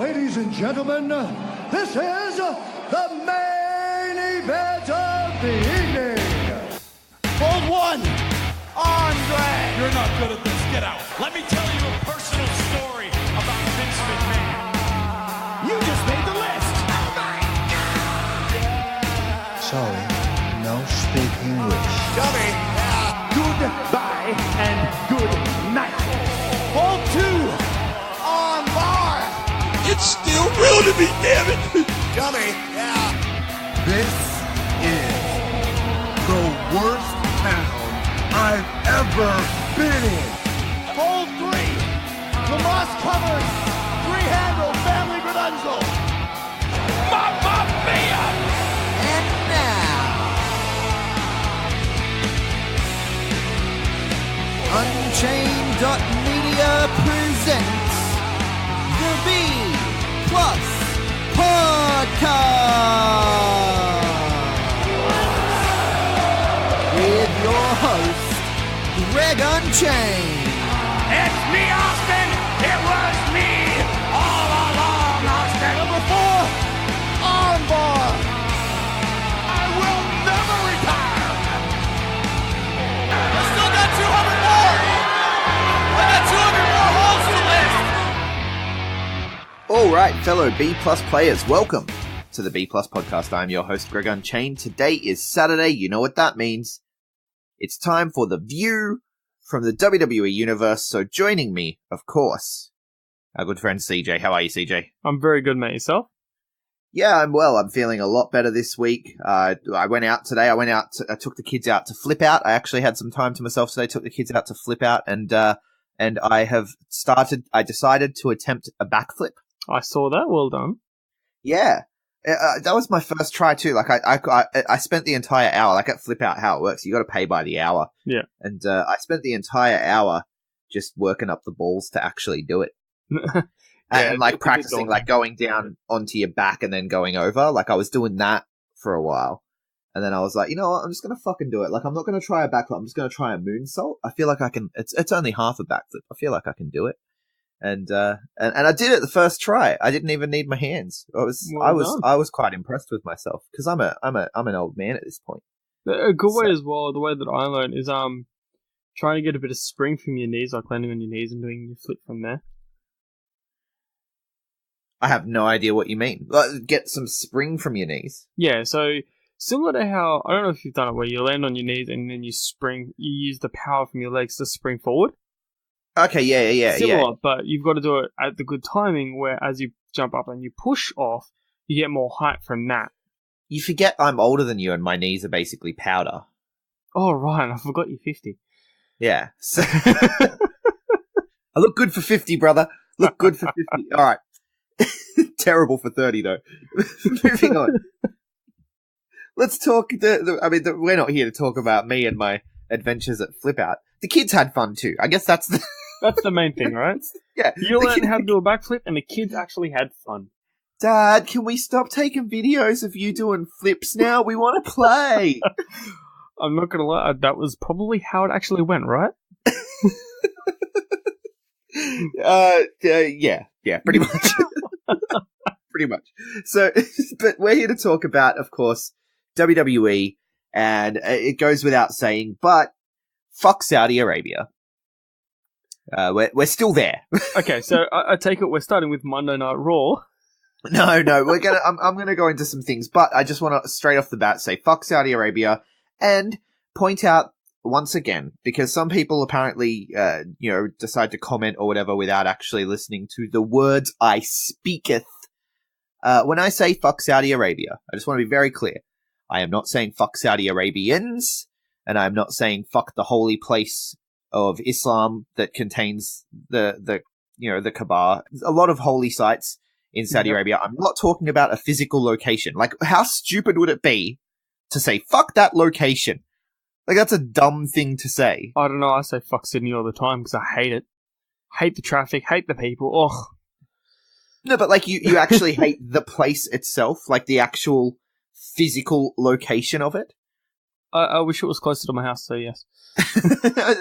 Ladies and gentlemen, this is the main event of the evening. Hold one, Andre. You're not good at this. Get out. Let me tell you a personal story about Vince McMahon. You just made the list. Oh my God! Sorry, no speak English. Dummy. Goodbye and good night. Hold two, on bar. It's still real to me, damn it! Dummy. This is the worst town I've ever been in. Hold three, Lamas covered, three-handle family credential. Mamma mia! And now, Unchained.media presents the B Plus Podcast with your host, GregUnchained. It's me, Austin! It was me all along, Austin! number four, armbar. I will never retire! I still got 200 more. I got 200 more holes to list. All right, fellow B Plus players, welcome to the B Plus Podcast. I'm your host, GregUnchained. Today is Saturday. You know what that means. It's time for the view from the WWE Universe. So joining me, of course, our good friend CJ. How are you, CJ? I'm very good, mate. Yourself? Yeah, I'm well. I'm feeling a lot better this week. I went out today. I took the kids out to Flip Out. I actually had some time to myself today. Took the kids out to Flip Out, and I decided to attempt a backflip. I saw that. Well done. Yeah. That was my first try too. Like I spent the entire hour, like at Flip Out, how it works. You got to pay by the hour. Yeah. And I spent the entire hour just working up the balls to actually do it. And like practicing, like going down onto your back and then going over. Like I was doing that for a while. And then I was like, you know what? I'm just going to fucking do it. Like I'm not going to try a backflip. I'm just going to try a moonsault. I feel like I can, it's only half a backflip. I feel like I can do it. And I did it the first try. I didn't even need my hands. I was quite impressed with myself because I'm an old man at this point. A good way as well, the way that I learned is trying to get a bit of spring from your knees, like landing on your knees and doing your flip from there. I have no idea what you mean. Get some spring from your knees. Yeah, so similar to how, I don't know if you've done it, where you land on your knees and then you use the power from your legs to spring forward. Okay, yeah. Similar, but you've got to do it at the good timing where as you jump up and you push off, you get more height from that. You forget I'm older than you and my knees are basically powder. Oh, right, I forgot you're 50. Yeah. So I look good for 50, brother. Look good for 50. All right. Terrible for 30, though. Moving on. Let's talk. We're not here to talk about me and my adventures at Flip Out. The kids had fun, too. I guess that's the... That's the main thing, right? Yeah. You learned how to do a backflip, and the kids actually had fun. Dad, can we stop taking videos of you doing flips now? We want to play. I'm not going to lie, that was probably how it actually went, right? Yeah, pretty much. Pretty much. So, but we're here to talk about, of course, WWE, and it goes without saying, but fuck Saudi Arabia. We're still there. Okay, so I take it we're starting with Monday Night Raw. No, I'm gonna go into some things, but I just want to straight off the bat say fuck Saudi Arabia and point out once again, because some people apparently, decide to comment or whatever without actually listening to the words I speaketh. When I say fuck Saudi Arabia, I just want to be very clear. I am not saying fuck Saudi Arabians, and I'm not saying fuck the holy place of Islam that contains the Kaaba. There's a lot of holy sites in Saudi Arabia. I'm not talking about a physical location. Like, how stupid would it be to say fuck that location? Like, that's a dumb thing to say. I don't know, I say fuck Sydney all the time because I hate it. Hate the traffic, hate the people, ugh. No, but like, you actually hate the place itself, like the actual physical location of it? I wish it was closer to my house, so yes.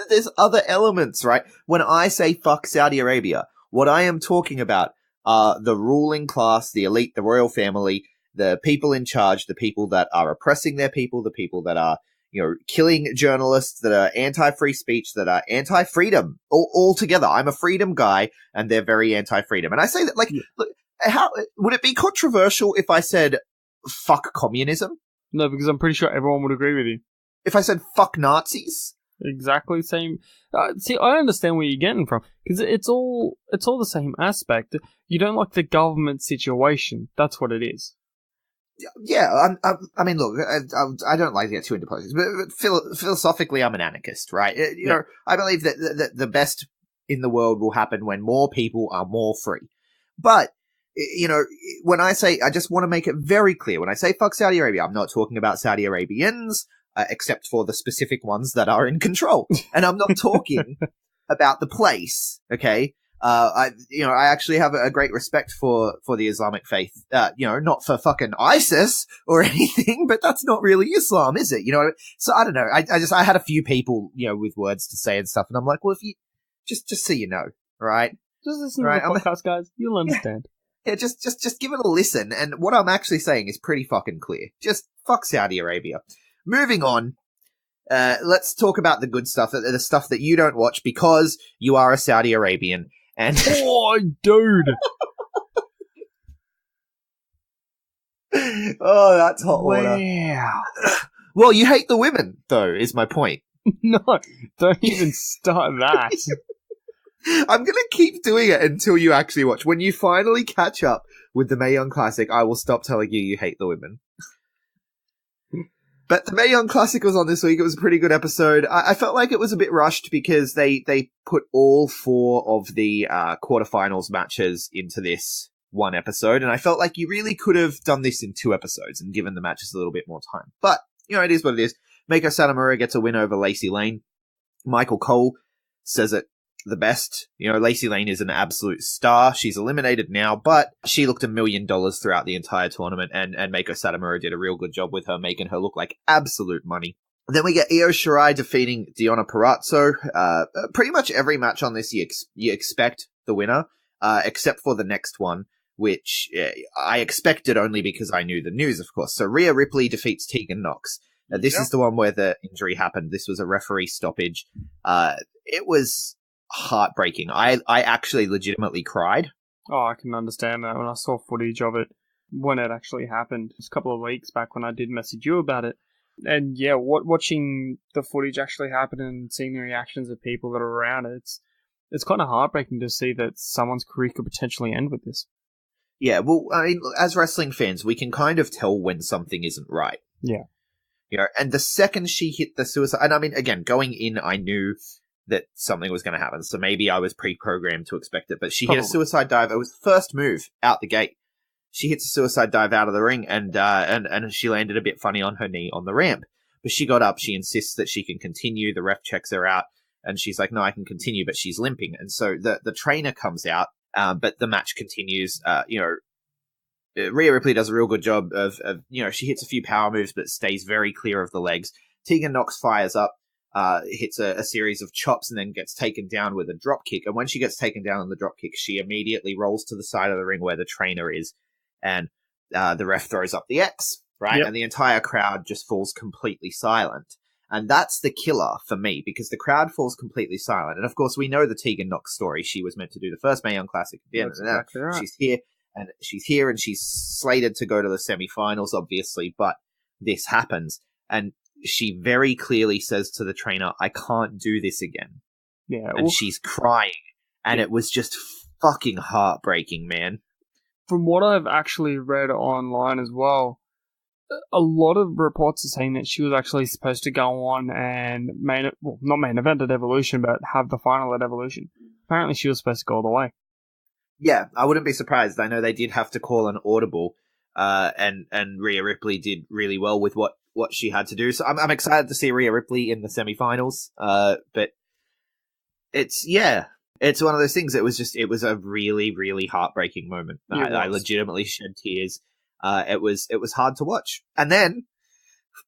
There's other elements, right? When I say fuck Saudi Arabia, what I am talking about are the ruling class, the elite, the royal family, the people in charge, the people that are oppressing their people, the people that are, killing journalists, that are anti-free speech, that are anti-freedom, all together. I'm a freedom guy, and they're very anti-freedom. And I say that, look, how would it be controversial if I said, fuck communism? No, because I'm pretty sure everyone would agree with you. If I said, fuck Nazis? Exactly same. See, I understand where you're getting from, because it's all the same aspect. You don't like the government situation. That's what it is. Yeah, I mean, look, I don't like to get too into politics, but philosophically, I'm an anarchist, right? I believe that the best in the world will happen when more people are more free. But, when I say, I just want to make it very clear, when I say fuck Saudi Arabia, I'm not talking about Saudi Arabians, except for the specific ones that are in control. And I'm not talking about the place, okay? I actually have a great respect for the Islamic faith. Not for fucking ISIS or anything, but that's not really Islam, is it? So I don't know. I had a few people, with words to say and stuff, and I'm like, well, if you just so you know, right? Just listen to the podcast, guys. You'll understand. Yeah, just give it a listen. And what I'm actually saying is pretty fucking clear. Just fuck Saudi Arabia. Moving on. Let's talk about the good stuff, the stuff that you don't watch because you are a Saudi Arabian. And oh, dude! Oh, that's hot water. Wow. Well, you hate the women, though, is my point. No, don't even start that. I'm going to keep doing it until you actually watch. When you finally catch up with the Mae Young Classic, I will stop telling you hate the women. But the Mae Young Classic was on this week. It was a pretty good episode. I felt like it was a bit rushed because they put all 4 of the quarterfinals matches into this one episode. And I felt like you really could have done this in 2 episodes and given the matches a little bit more time. But, it is what it is. Meiko Satomura gets a win over Lacey Lane. Michael Cole says it the best. Lacey Lane is an absolute star. She's eliminated now, but she looked $1 million throughout the entire tournament, and Meiko Satomura did a real good job with her, making her look like absolute money. Then we get Io Shirai defeating Deonna Purrazzo. Pretty much every match on this, you expect the winner, except for the next one, which I expected only because I knew the news, of course. So Rhea Ripley defeats Tegan Nox. This is the one where the injury happened. This was a referee stoppage. It was heartbreaking. I actually legitimately cried. Oh, I can understand that when I saw footage of it when it actually happened. It was a couple of weeks back when I did message you about it. And yeah, watching the footage actually happen and seeing the reactions of people that are around it, it's kind of heartbreaking to see that someone's career could potentially end with this. Yeah, well, I mean, as wrestling fans, we can kind of tell when something isn't right. Yeah. And the second she hit the suicide, and I mean, again, going in, I knew that something was going to happen, so maybe I was pre-programmed to expect it, but she hit a suicide dive. It was the first move out the gate. She hits a suicide dive out of the ring, and she landed a bit funny on her knee on the ramp. But she got up, she insists that she can continue, the ref checks her out, and she's like, no, I can continue, but she's limping. And so the trainer comes out, but the match continues. Rhea Ripley does a real good job of she hits a few power moves, but stays very clear of the legs. Tegan Nox fires up, hits a series of chops and then gets taken down with a drop kick. And when she gets taken down on the drop kick, she immediately rolls to the side of the ring where the trainer is, and the ref throws up the X, right? Yep. And the entire crowd just falls completely silent. And that's the killer for me, because the crowd falls completely silent. And of course, we know the Tegan Nox story. She was meant to do the first Mae Young Classic at the end. Exactly right. She's here and she's slated to go to the semifinals, obviously, but this happens. And she very clearly says to the trainer, I can't do this again. Yeah. And she's crying. And it was just fucking heartbreaking, man. From what I've actually read online as well, a lot of reports are saying that she was actually supposed to go on and not main event at Evolution, but have the final at Evolution. Apparently she was supposed to go all the way. Yeah, I wouldn't be surprised. I know they did have to call an audible, and Rhea Ripley did really well with what she had to do. So I'm excited to see Rhea Ripley in the semifinals. But it's one of those things. It was a really, really heartbreaking moment. I legitimately shed tears. It was hard to watch. And then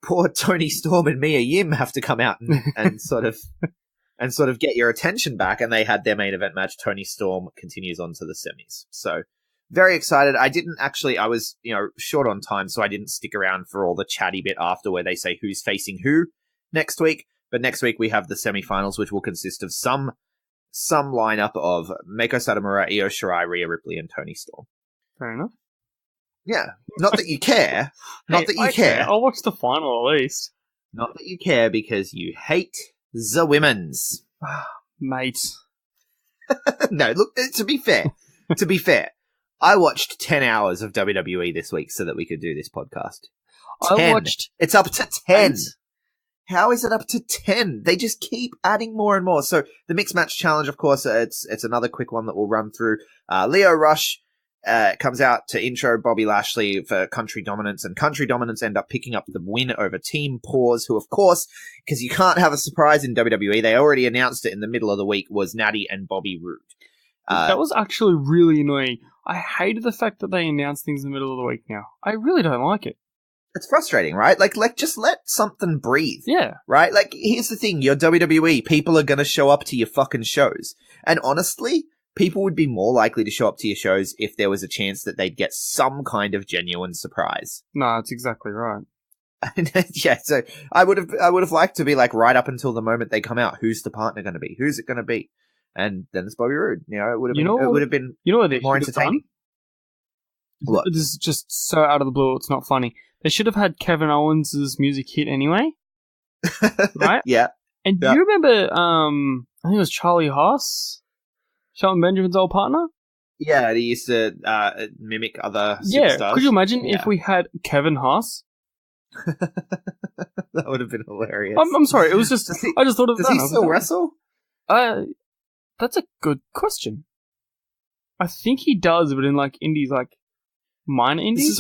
poor Toni Storm and Mia Yim have to come out and sort of get your attention back, and they had their main event match. Toni Storm continues on to the semis. So very excited. I was, short on time, so I didn't stick around for all the chatty bit after where they say who's facing who next week. But next week we have the semifinals, which will consist of some lineup of Meiko Satomura, Io Shirai, Rhea Ripley, and Toni Storm. Fair enough. Yeah. Not that you care. Not that you care. I'll watch the final at least. Not that you care because you hate the women's. Mate. No, look, to be fair, I watched 10 hours of WWE this week so that we could do this podcast. 10. It's up to 10. 8. How is it up to 10? They just keep adding more and more. So the Mixed Match Challenge, of course, it's another quick one that we'll run through. Leo Rush comes out to intro Bobby Lashley for Country Dominance, and Country Dominance end up picking up the win over Team Pause, who, of course, because you can't have a surprise in WWE, they already announced it in the middle of the week, was Natty and Bobby Roode. That was actually really annoying. I hated the fact that they announced things in the middle of the week now. I really don't like it. It's frustrating, right? Like, just let something breathe. Yeah. Right? Like, here's the thing. You're WWE. People are going to show up to your fucking shows. And honestly, people would be more likely to show up to your shows if there was a chance that they'd get some kind of genuine surprise. No, that's exactly right. Yeah, so I would have liked to be like right up until the moment they come out. Who's the partner going to be? Who's it going to be? And then it's Bobby Roode. It would have been more entertaining. What? This is just so out of the blue. It's not funny. They should have had Kevin Owens' music hit anyway, right? Yeah. And do you remember? I think it was Charlie Haas, Shelton Benjamin's old partner. Yeah, he used to mimic other superstars. Yeah. Could you imagine if we had Kevin Haas? That would have been hilarious. I'm sorry. It was just. I just thought of that. Does he still wrestle? That's a good question. I think he does, but in like indies, like minor indies. This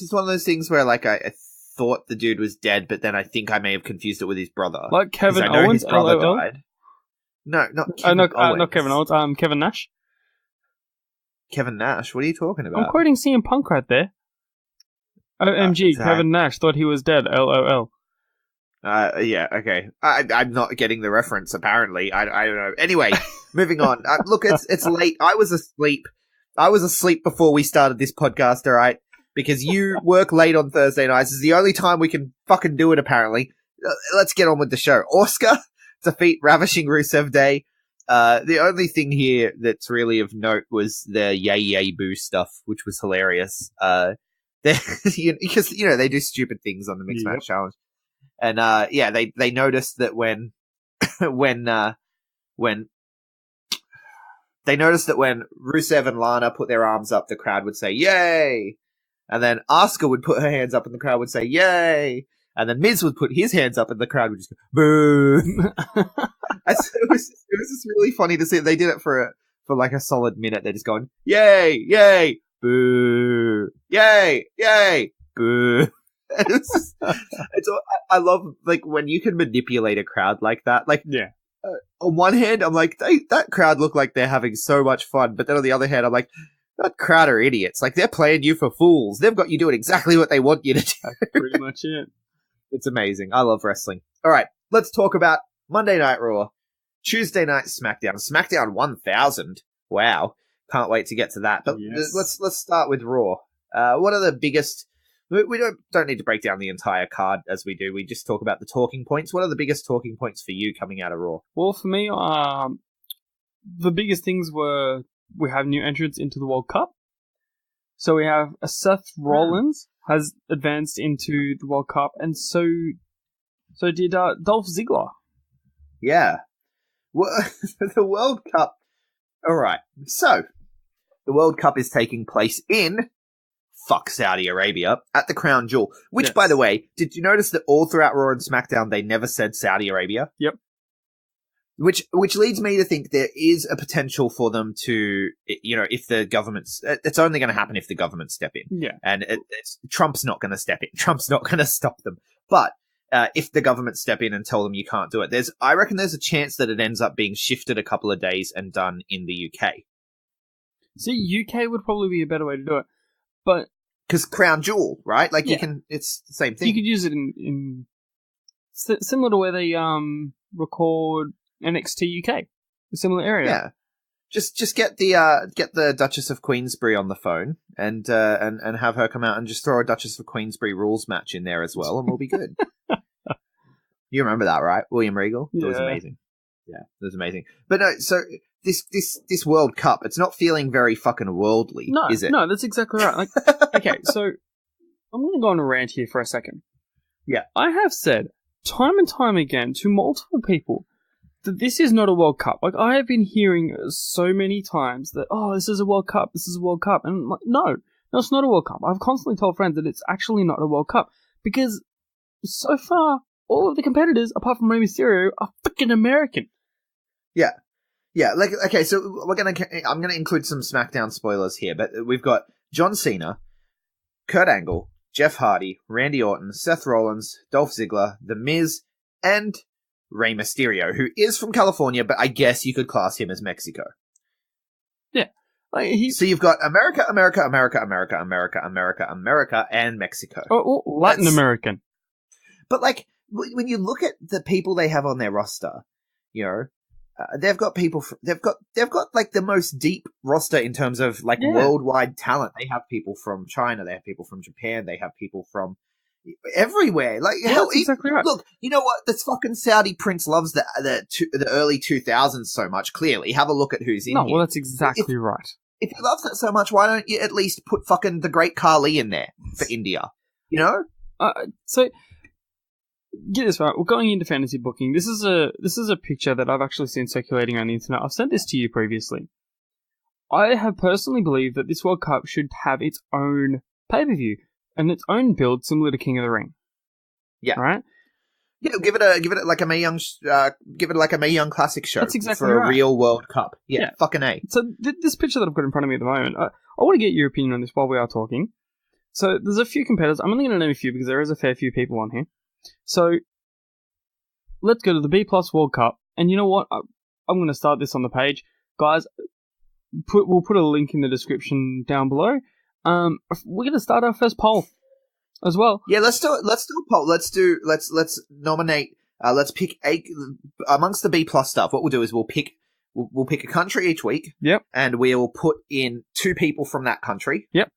is one of those things where like I thought the dude was dead, but then I think I may have confused it with his brother. Like Kevin Owens, his brother died. No, not Kevin Owens. Not Kevin Owens. Kevin Nash. Kevin Nash. What are you talking about? I'm quoting CM Punk right there. OMG, Kevin Nash thought he was dead. LOL. Yeah, okay. I'm not getting the reference, apparently. I don't know. Anyway, moving on. Look, it's late. I was asleep before we started this podcast, alright? Because you work late on Thursday nights. This is the only time we can fucking do it, apparently. Let's get on with the show. Oscar defeat Ravishing Rusev Day. The only thing here that's really of note was the yay yay boo stuff, which was hilarious. Because, they do stupid things on the Mixed Match Challenge. And, they noticed that when Rusev and Lana put their arms up, the crowd would say, yay! And then Asuka would put her hands up and the crowd would say, yay! And then Miz would put his hands up and the crowd would just go, boo! It was just really funny to see. They did it for like a solid minute. They're just going, yay, yay, boo, yay, yay, boo. I love like when you can manipulate a crowd like that. Like, yeah. On one hand, I'm like, that crowd look like they're having so much fun, but then on the other hand, I'm like, that crowd are idiots. Like, they're playing you for fools. They've got you doing exactly what they want you to do. That's pretty much it. It's amazing. I love wrestling. All right, let's talk about Monday Night Raw, Tuesday Night SmackDown, SmackDown 1000. Wow, can't wait to get to that. But yes. let's start with Raw. What are the biggest? We don't need to break down the entire card as we do. We just talk about the talking points. What are the biggest talking points for you coming out of Raw? Well, for me, the biggest things were we have new entrants into the World Cup. So we have Seth Rollins has advanced into the World Cup, and so did Dolph Ziggler. Yeah. Well, the World Cup. All right. So the World Cup is taking place in Saudi Arabia at the Crown Jewel. Which, yes. By the way, did you notice that all throughout Raw and SmackDown they never said Saudi Arabia? Yep. Which leads me to think there is a potential for them to, if the government's, it's only going to happen if the government step in. Yeah. And Trump's not going to step in. Trump's not going to stop them. But if the government step in and tell them you can't do it, I reckon there's a chance that it ends up being shifted a couple of days and done in the UK. See, UK would probably be a better way to do it. But because Crown Jewel, right? Like, it's the same thing. You could use it in similar to where they record NXT UK, a similar area. Yeah, Just get the Duchess of Queensberry on the phone and have her come out and just throw a Duchess of Queensberry rules match in there as well, and we'll be good. You remember that, right? William Regal? It was amazing. Yeah, it was amazing. But no, so this World Cup, it's not feeling very fucking worldly, is it? No, that's exactly right. Like, okay, so I'm going to go on a rant here for a second. Yeah. I have said time and time again to multiple people that this is not a World Cup. Like, I have been hearing so many times that, oh, this is a World Cup, this is a World Cup. And I'm like, no, it's not a World Cup. I've constantly told friends that it's actually not a World Cup. Because so far, all of the competitors, apart from Rey Mysterio, are freaking American. Yeah. Yeah, like, okay, so I'm gonna include some SmackDown spoilers here, but we've got John Cena, Kurt Angle, Jeff Hardy, Randy Orton, Seth Rollins, Dolph Ziggler, The Miz, and Rey Mysterio, who is from California, but I guess you could class him as Mexico. Yeah. So you've got America, and Mexico. Oh, Latin American. But, like, when you look at the people they have on their roster, you know, they've got people. They've got like the most deep roster in terms of like worldwide talent. They have people from China. They have people from Japan. They have people from everywhere. Like hell, exactly right. Look, you know what? This fucking Saudi prince loves the early 2000s so much. Clearly, have a look at who's in. No, here. well, that's exactly right. If he loves that so much, why don't you at least put fucking the Great Khali in there for India? You know. So. Get this right, we're going into fantasy booking. This is a picture that I've actually seen circulating on the internet. I've sent this to you previously. I have personally believed that this World Cup should have its own pay-per-view and its own build similar to King of the Ring. Yeah. Right? Yeah, give it like a Mae Young Classic show. That's exactly for right. a real World Cup. Yeah. Fucking A. So this picture that I've got in front of me at the moment, I want to get your opinion on this while we are talking. So there's a few competitors. I'm only going to name a few because there is a fair few people on here. So, let's go to the B+ World Cup, and you know what? I'm going to start this on the page. Guys, we'll put a link in the description down below. We're going to start our first poll as well. Yeah, let's do it. Let's do a poll. Let's nominate, let's pick amongst the B+ stuff, what we'll do is we'll pick a country each week. Yep. And we'll put in 2 people from that country. Yep.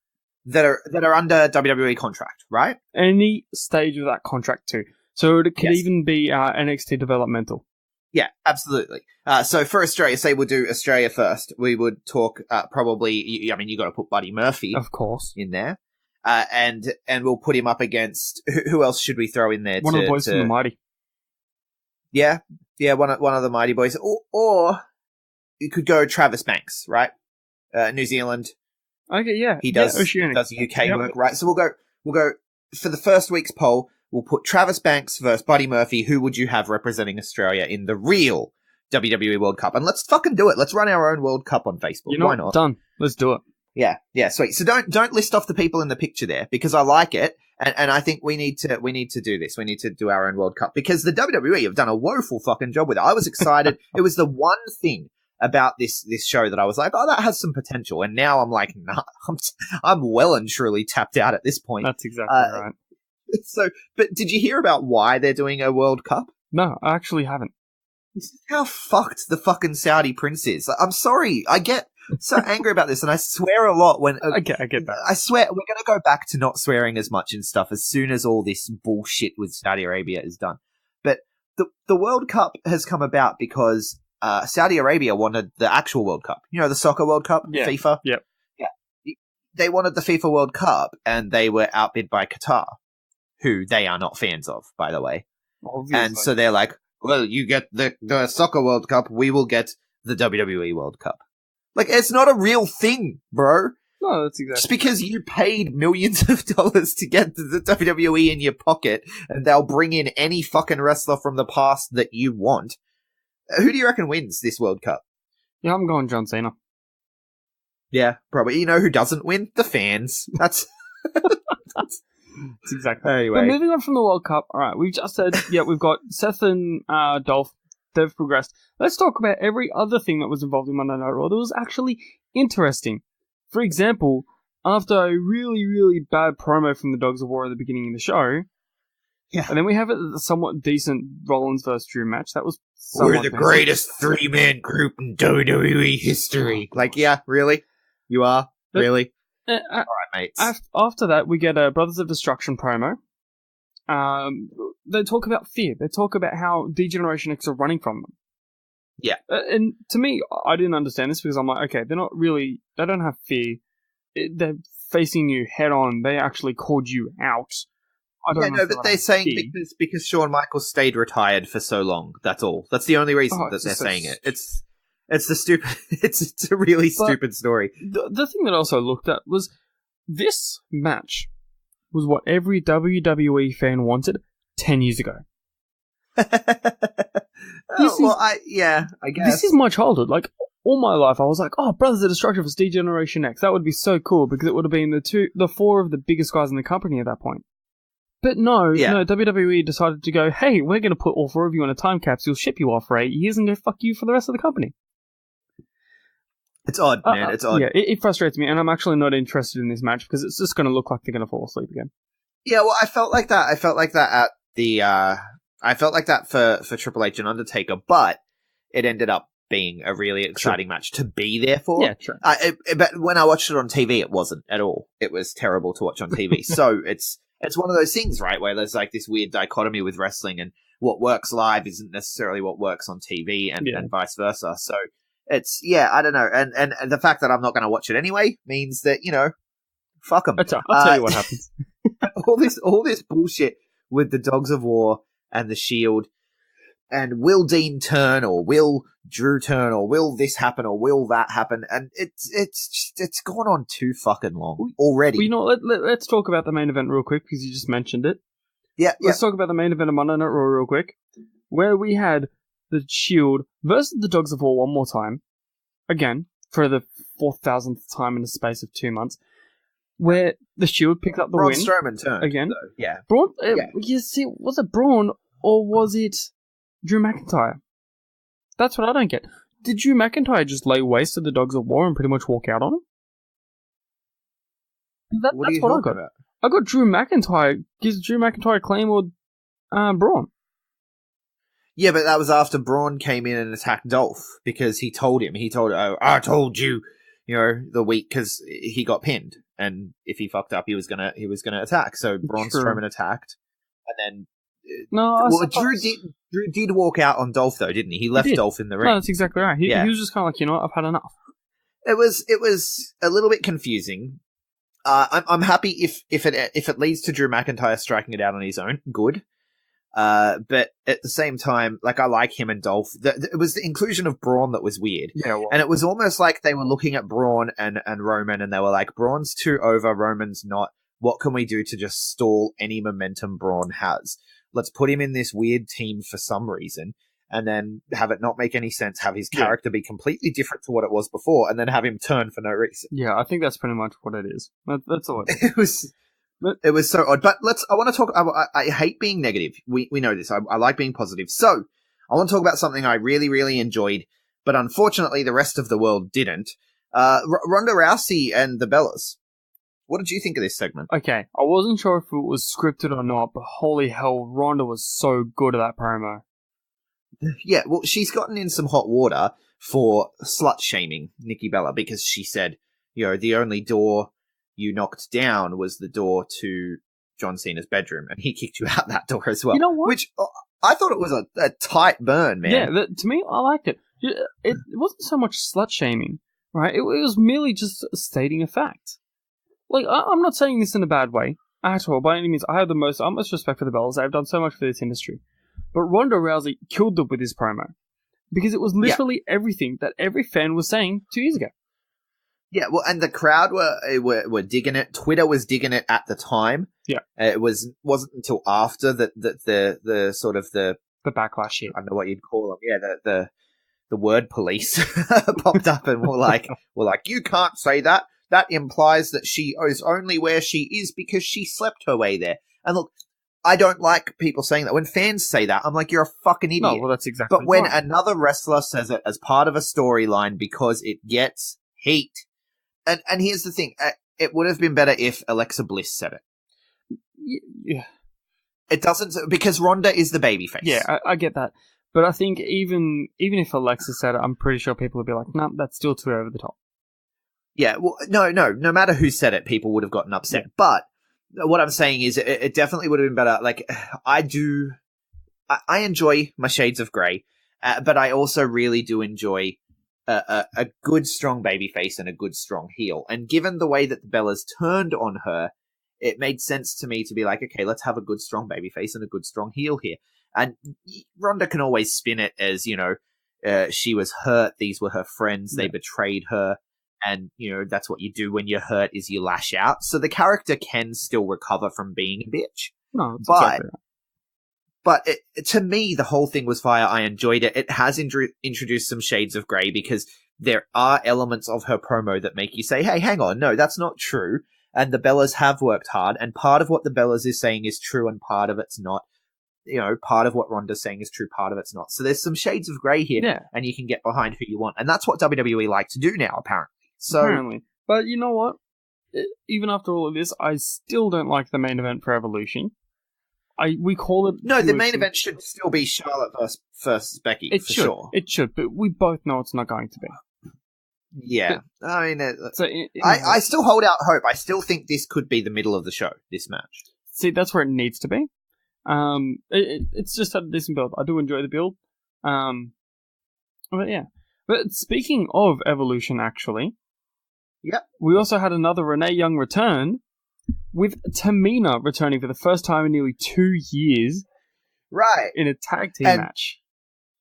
That are under WWE contract, right? Any stage of that contract too. So it could even be NXT developmental. Yeah, absolutely. So for Australia, say we'll do Australia first. We would talk probably. I mean, you got to put Buddy Murphy, of course, in there, and we'll put him up against who else should we throw in there? One of the boys from the Mighty. Yeah, one of the Mighty Boys, or you could go Travis Banks, right? New Zealand. Okay, yeah. He does Oceanic. UK work, right? So we'll go for the first week's poll. We'll put Travis Banks versus Buddy Murphy. Who would you have representing Australia in the real WWE World Cup? And let's fucking do it. Let's run our own World Cup on Facebook. Why not? Done. Let's do it. Yeah, sweet. So don't list off the people in the picture there because I like it, and I think we need to do this. We need to do our own World Cup because the WWE have done a woeful fucking job with it. I was excited. It was the one thing about this show that I was like, oh, that has some potential. And now I'm like, nah, I'm well and truly tapped out at this point. That's exactly right. So, but did you hear about why they're doing a World Cup? No, I actually haven't. This is how fucked the fucking Saudi prince is. I'm sorry. I get so angry about this and I swear a lot when... I get that. I swear, we're going to go back to not swearing as much and stuff as soon as all this bullshit with Saudi Arabia is done. But the World Cup has come about because... Saudi Arabia wanted the actual World Cup. You know, the soccer World Cup, FIFA? Yep. Yeah. They wanted the FIFA World Cup, and they were outbid by Qatar, who they are not fans of, by the way. Obviously. And so they're like, well, you get the soccer World Cup, we will get the WWE World Cup. Like, it's not a real thing, bro. No, that's exactly. Just because you paid millions of dollars to get the WWE in your pocket, and they'll bring in any fucking wrestler from the past that you want. Who do you reckon wins this World Cup? Yeah, I'm going John Cena. Yeah, probably. You know who doesn't win? The fans. That's exactly. Anyway. But moving on from the World Cup, all right, we've just said, we've got Seth and Dolph. They've progressed. Let's talk about every other thing that was involved in Monday Night Raw that was actually interesting. For example, after a really, really bad promo from the Dogs of War at the beginning of the show, and then we have a somewhat decent Rollins vs. Drew match. That was We're the greatest 3-man group in WWE history. Like, yeah, really? You are? Really? All right, mates. After that, we get a Brothers of Destruction promo. They talk about fear. They talk about how D-Generation X are running from them. Yeah. And to me, I didn't understand this because I'm like, okay, they don't have fear. They're facing you head on. They actually called you out. I don't know. But they're saying because Shawn Michaels stayed retired for so long. That's all. That's the only reason that they're saying it. It's the stupid. It's a really stupid story. The thing that I also looked at was this match was what every WWE fan wanted 10 years ago. I guess. This is my childhood. Like, all my life, I was like, oh, Brothers of Destruction for D-Generation X. That would be so cool because it would have been the four of the biggest guys in the company at that point. But no, WWE decided to go, hey, we're going to put all four of you in a time capsule, ship you off for 8 years, and go fuck you for the rest of the company. It's odd, man. It's odd. Yeah, it frustrates me, and I'm actually not interested in this match because it's just going to look like they're going to fall asleep again. Yeah, well, I felt like that. I felt like that at the. I felt like that for Triple H and Undertaker, but it ended up being a really exciting match to be there for. Yeah, true. But when I watched it on TV, it wasn't at all. It was terrible to watch on TV. So it's one of those things, right, where there's like this weird dichotomy with wrestling, and what works live isn't necessarily what works on TV, and vice versa. So it's I don't know, and the fact that I'm not going to watch it anyway means that fuck them. I'll tell you what happens. all this bullshit with the Dogs of War and the Shield, and will Dean turn, or will Drew turn, or will this happen, or will that happen? And it's gone on too fucking long already. Well, let's talk about the main event real quick because you just mentioned it. Let's talk about the main event of Monday Night Raw real quick, where we had the Shield versus the Dogs of War one more time, again for the 4,000th time in the space of 2 months, where the Shield picked up the Braun win. Strowman turned again. Though. Yeah, Braun. You see, was it Braun or was it Drew McIntyre? That's what I don't get. Did Drew McIntyre just lay waste to the Dogs of War and pretty much walk out on them? That's what I got. About? I got Drew McIntyre. Gives Drew McIntyre claim or Braun? Yeah, but that was after Braun came in and attacked Dolph because he told him. I told you, the week because he got pinned, and if he fucked up, he was gonna attack. So Braun Strowman attacked, and then Drew did walk out on Dolph though, didn't he? He left Dolph in the ring. No, that's exactly right. He was just kind of like, I've had enough. It was a little bit confusing. I'm happy if it leads to Drew McIntyre striking it out on his own. Good. But at the same time, like, I like him and Dolph. It was the inclusion of Braun that was weird. Yeah, and it was almost like they were looking at Braun and Roman, and they were like, Braun's too over, Roman's not. What can we do to just stall any momentum Braun has? Let's put him in this weird team for some reason, and then have it not make any sense, have his character be completely different to what it was before, and then have him turn for no reason. Yeah, I think that's pretty much what it is. That's all it is. It was so odd. But I want to talk. I hate being negative. We know this. I like being positive. So I want to talk about something I really, really enjoyed, but unfortunately the rest of the world didn't. Ronda Rousey and the Bellas. What did you think of this segment? Okay, I wasn't sure if it was scripted or not, but holy hell, Ronda was so good at that promo. Yeah, well, she's gotten in some hot water for slut-shaming Nikki Bella because she said, the only door you knocked down was the door to John Cena's bedroom, and he kicked you out that door as well. You know what? Which, I thought it was a tight burn, man. Yeah, to me, I liked it. It wasn't so much slut-shaming, right? It was merely just stating a fact. Like, I'm not saying this in a bad way at all. By any means, I have the utmost respect for the Bellas. They've done so much for this industry. But Ronda Rousey killed them with this promo. Because it was literally everything that every fan was saying 2 years ago. Yeah, well, and the crowd were digging it. Twitter was digging it at the time. Yeah. It wasn't until after that the sort of the backlash shit. I don't know what you'd call them. Yeah, the word police popped up and were like, you can't say that. That implies that she is only where she is because she slept her way there. And look, I don't like people saying that. When fans say that, I'm like, you're a fucking idiot. No, well, that's exactly But when another wrestler says it as part of a storyline because it gets heat. And here's the thing. It would have been better if Alexa Bliss said it. Yeah. It doesn't, because Ronda is the babyface. Yeah, I get that. But I think even if Alexa said it, I'm pretty sure people would be like, "No, that's still too over the top." Yeah, well, no matter who said it, people would have gotten upset. Yeah. But what I'm saying is it definitely would have been better. Like, I enjoy my shades of grey, but I also really do enjoy a good, strong babyface and a good, strong heel. And given the way that the Bellas turned on her, it made sense to me to be like, okay, let's have a good, strong babyface and a good, strong heel here. And Ronda can always spin it as, she was hurt, these were her friends, they betrayed her. And, that's what you do when you're hurt is you lash out. So the character can still recover from being a bitch. No, it's exactly right. But to me, the whole thing was fire. I enjoyed it. It has introduced some shades of grey because there are elements of her promo that make you say, hey, hang on, no, that's not true. And the Bellas have worked hard. And part of what the Bellas is saying is true and part of it's not. Part of what Ronda's saying is true, part of it's not. So there's some shades of grey here, and you can get behind who you want. And that's what WWE like to do now, apparently. Apparently. But you know what? Even after all of this, I still don't like the main event for Evolution. We call it... No, the main event should still be Charlotte versus Becky, sure. It should, but we both know it's not going to be. Yeah. But, I mean, I still hold out hope. I still think this could be the middle of the show, this match. See, that's where it needs to be. It's just had a decent build. I do enjoy the build. But yeah. But speaking of Evolution, actually... Yep. We also had another Renee Young return, with Tamina returning for the first time in nearly 2 years. Right. In a tag team match.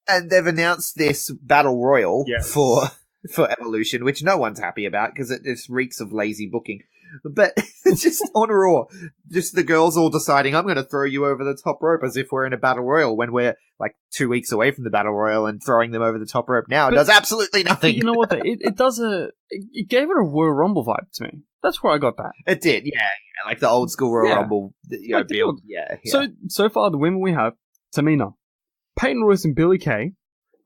And they've announced this Battle Royal for Evolution, which no one's happy about because it just reeks of lazy booking. But just on Raw, just the girls all deciding, I'm going to throw you over the top rope as if we're in a Battle Royal when we're like 2 weeks away from the Battle Royal, and throwing them over the top rope now does absolutely nothing. You know what? It gave it a Royal Rumble vibe to me. That's where I got that. It did, yeah. Like the old school Royal Rumble build. Yeah. So far, the women we have, Tamina, Peyton Royce and Billie Kay,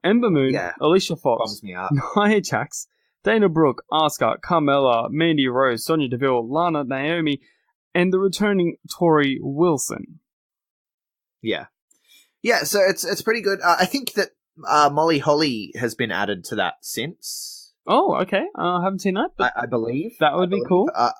Ember Moon, Alicia Fox, bums me out. Nia Jax, Dana Brooke, Asuka, Carmella, Mandy Rose, Sonya Deville, Lana, Naomi, and the returning Tori Wilson. Yeah. Yeah, so it's pretty good. I think that Molly Holly has been added to that since. Oh, okay. I haven't seen that. But I believe. That would be cool. I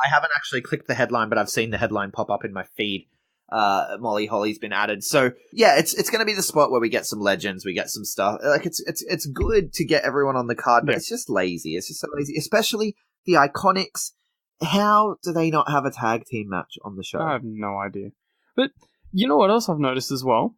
haven't actually clicked the headline, but I've seen the headline pop up in my feed. Molly Holly's been added. So, yeah, it's going to be the spot where we get some legends, we get some stuff. Like, it's good to get everyone on the card, but it's just lazy. It's just so lazy. Especially the Iconics. How do they not have a tag team match on the show? I have no idea. But you know what else I've noticed as well?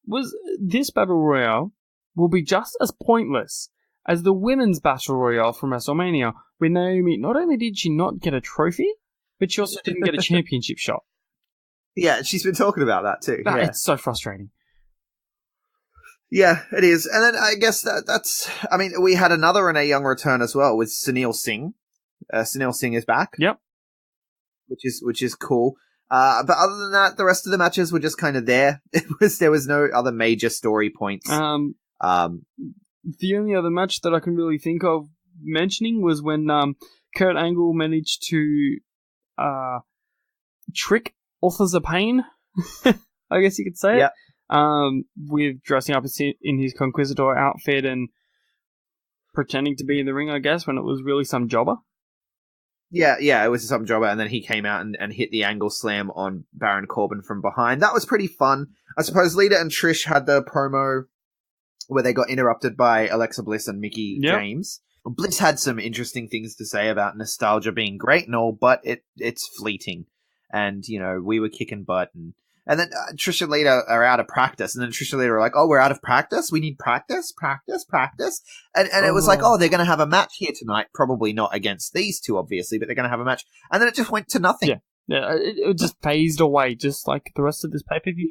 Was this Battle Royale will be just as pointless as the Women's Battle Royale from WrestleMania, where Naomi, not only did she not get a trophy, but she also didn't get a championship shot. Yeah, she's been talking about that too. Yeah. It's so frustrating. Yeah, it is. And then I guess that's... I mean, we had another Renee Young return as well with Sunil Singh. Sunil Singh is back. Yep. Which is cool. But other than that, the rest of the matches were just kind of there. There was no other major story points. The only other match that I can really think of mentioning was when Kurt Angle managed to trick Authors of Pain, I guess you could say it, with dressing up in his Conquistador outfit and pretending to be in the ring, I guess, when it was really some jobber. Yeah, it was some jobber, and then he came out and hit the angle slam on Baron Corbin from behind. That was pretty fun. I suppose Lita and Trish had the promo where they got interrupted by Alexa Bliss and Mickie James. Bliss had some interesting things to say about nostalgia being great and all, but it's fleeting. And, we were kicking butt. And then Trish and Lita are out of practice. And then Trish and Lita are like, oh, we're out of practice? We need practice. And it was like, oh, they're going to have a match here tonight. Probably not against these two, obviously, but they're going to have a match. And then it just went to nothing. Yeah, it just phased away, just like the rest of this pay-per-view.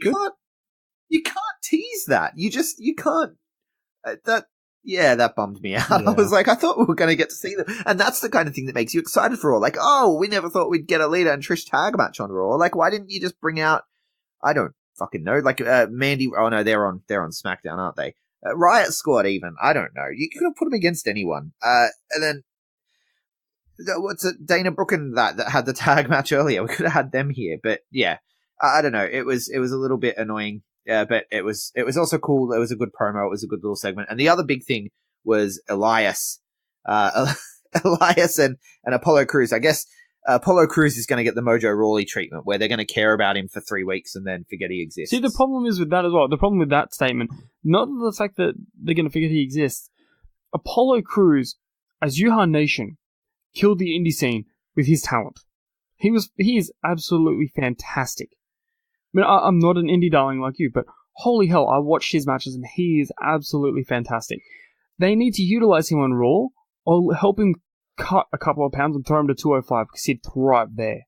You can't tease that. You can't. That bummed me out. Yeah. I was like, I thought we were going to get to see them. And that's the kind of thing that makes you excited for Raw. Like, oh, we never thought we'd get a Lita and Trish tag match on Raw. Like, why didn't you just bring out, I don't fucking know, like Mandy, oh no, they're on Smackdown, aren't they? Riot Squad even, I don't know. You could have put them against anyone. And then, what's it, Dana Brooke and that had the tag match earlier. We could have had them here. But yeah, I don't know. It was a little bit annoying Yeah, but it was also cool. It was a good promo. It was a good little segment. And the other big thing was Elias. Elias and Apollo Crews. I guess Apollo Crews is going to get the Mojo Rawley treatment, where they're going to care about him for 3 weeks and then forget he exists. See, the problem is with that as well. The problem with that statement, not the fact that they're going to forget he exists. Apollo Crews, as Yuhan Nation, killed the indie scene with his talent. He is absolutely fantastic. I mean, I'm not an indie darling like you, but holy hell, I watched his matches and he is absolutely fantastic. They need to utilize him on Raw or help him cut a couple of pounds and throw him to 205 because he'd thrive there.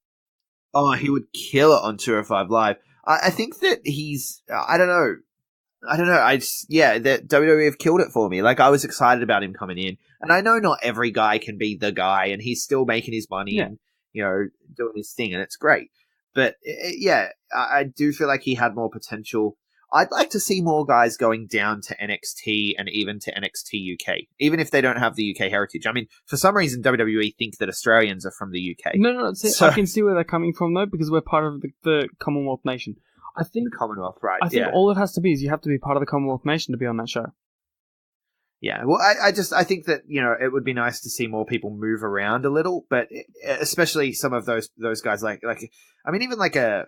Oh, he would kill it on 205 Live. I think that he's... I don't know. That WWE have killed it for me. Like, I was excited about him coming in. And I know not every guy can be the guy, and he's still making his money and, doing his thing, and it's great. But, I do feel like he had more potential. I'd like to see more guys going down to NXT and even to NXT UK, even if they don't have the UK heritage. I mean, for some reason, WWE think that Australians are from the UK. No. See, I can see where they're coming from, though, because we're part of the Commonwealth nation. I think the Commonwealth, right? I think all it has to be is you have to be part of the Commonwealth nation to be on that show. Yeah, well, I think that, it would be nice to see more people move around a little, but especially some of those guys like I mean, even like a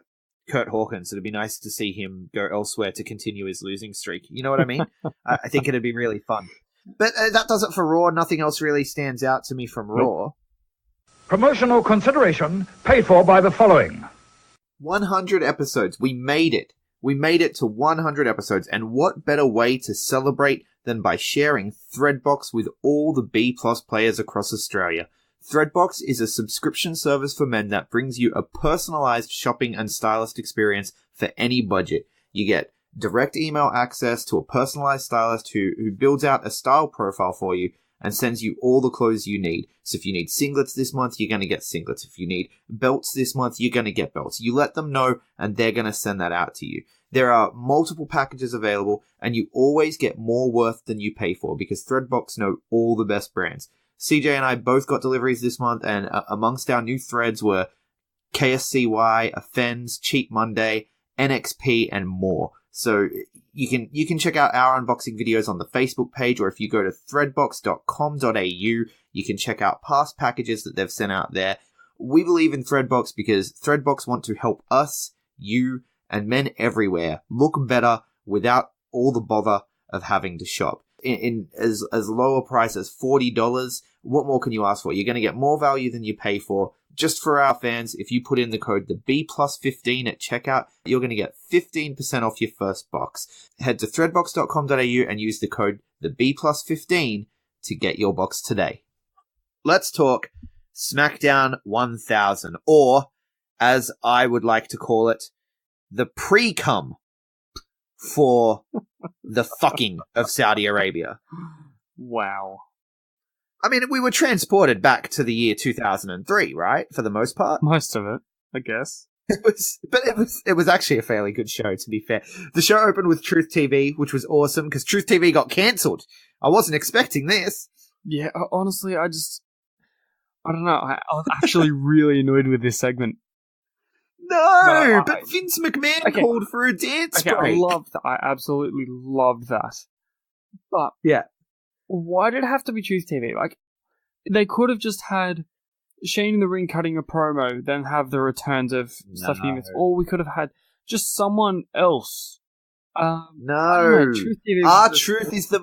Kurt Hawkins, it'd be nice to see him go elsewhere to continue his losing streak. You know what I mean? I think it'd be really fun. But that does it for Raw. Nothing else really stands out to me from Raw. Promotional consideration paid for by the following. 100 episodes. We made it. We made it to 100 episodes. And what better way to celebrate than by sharing Threadbox with all the B+ players across Australia. Threadbox is a subscription service for men that brings you a personalized shopping and stylist experience for any budget. You get direct email access to a personalized stylist who builds out a style profile for you and sends you all the clothes you need. So if you need singlets this month, you're going to get singlets. If you need belts this month, you're going to get belts. You let them know and they're going to send that out to you. There are multiple packages available and you always get more worth than you pay for because Threadbox know all the best brands. CJ and I both got deliveries this month, and amongst our new threads were KSCY, Offends, Cheap Monday, NXP, and more. So you can check out our unboxing videos on the Facebook page, or if you go to threadbox.com.au, you can check out past packages that they've sent out there. We believe in Threadbox because Threadbox want to help us, you, and men everywhere look better without all the bother of having to shop. In as low a price as $40, what more can you ask for? You're going to get more value than you pay for. Just for our fans, if you put in the code the B+15 at checkout, you're going to get 15% off your first box. Head to threadbox.com.au and use the code the B+15 to get your box today. Let's talk Smackdown 1000, or as I would like to call it, the pre-cum for the fucking of Saudi Arabia. Wow. I mean, we were transported back to the year 2003, right? For the most part. Most of it, I guess. It was actually a fairly good show, to be fair. The show opened with Truth TV, which was awesome, because Truth TV got cancelled. I wasn't expecting this. Yeah, honestly, I don't know. I was actually really annoyed with this segment. No, but Vince McMahon called for a dance break. I loved that. I absolutely loved that. But yeah, why did it have to be Truth TV? Like, they could have just had Shane in the ring cutting a promo, then have the returns of stuff units, or we could have had just someone else. No, Truth TV our truth is the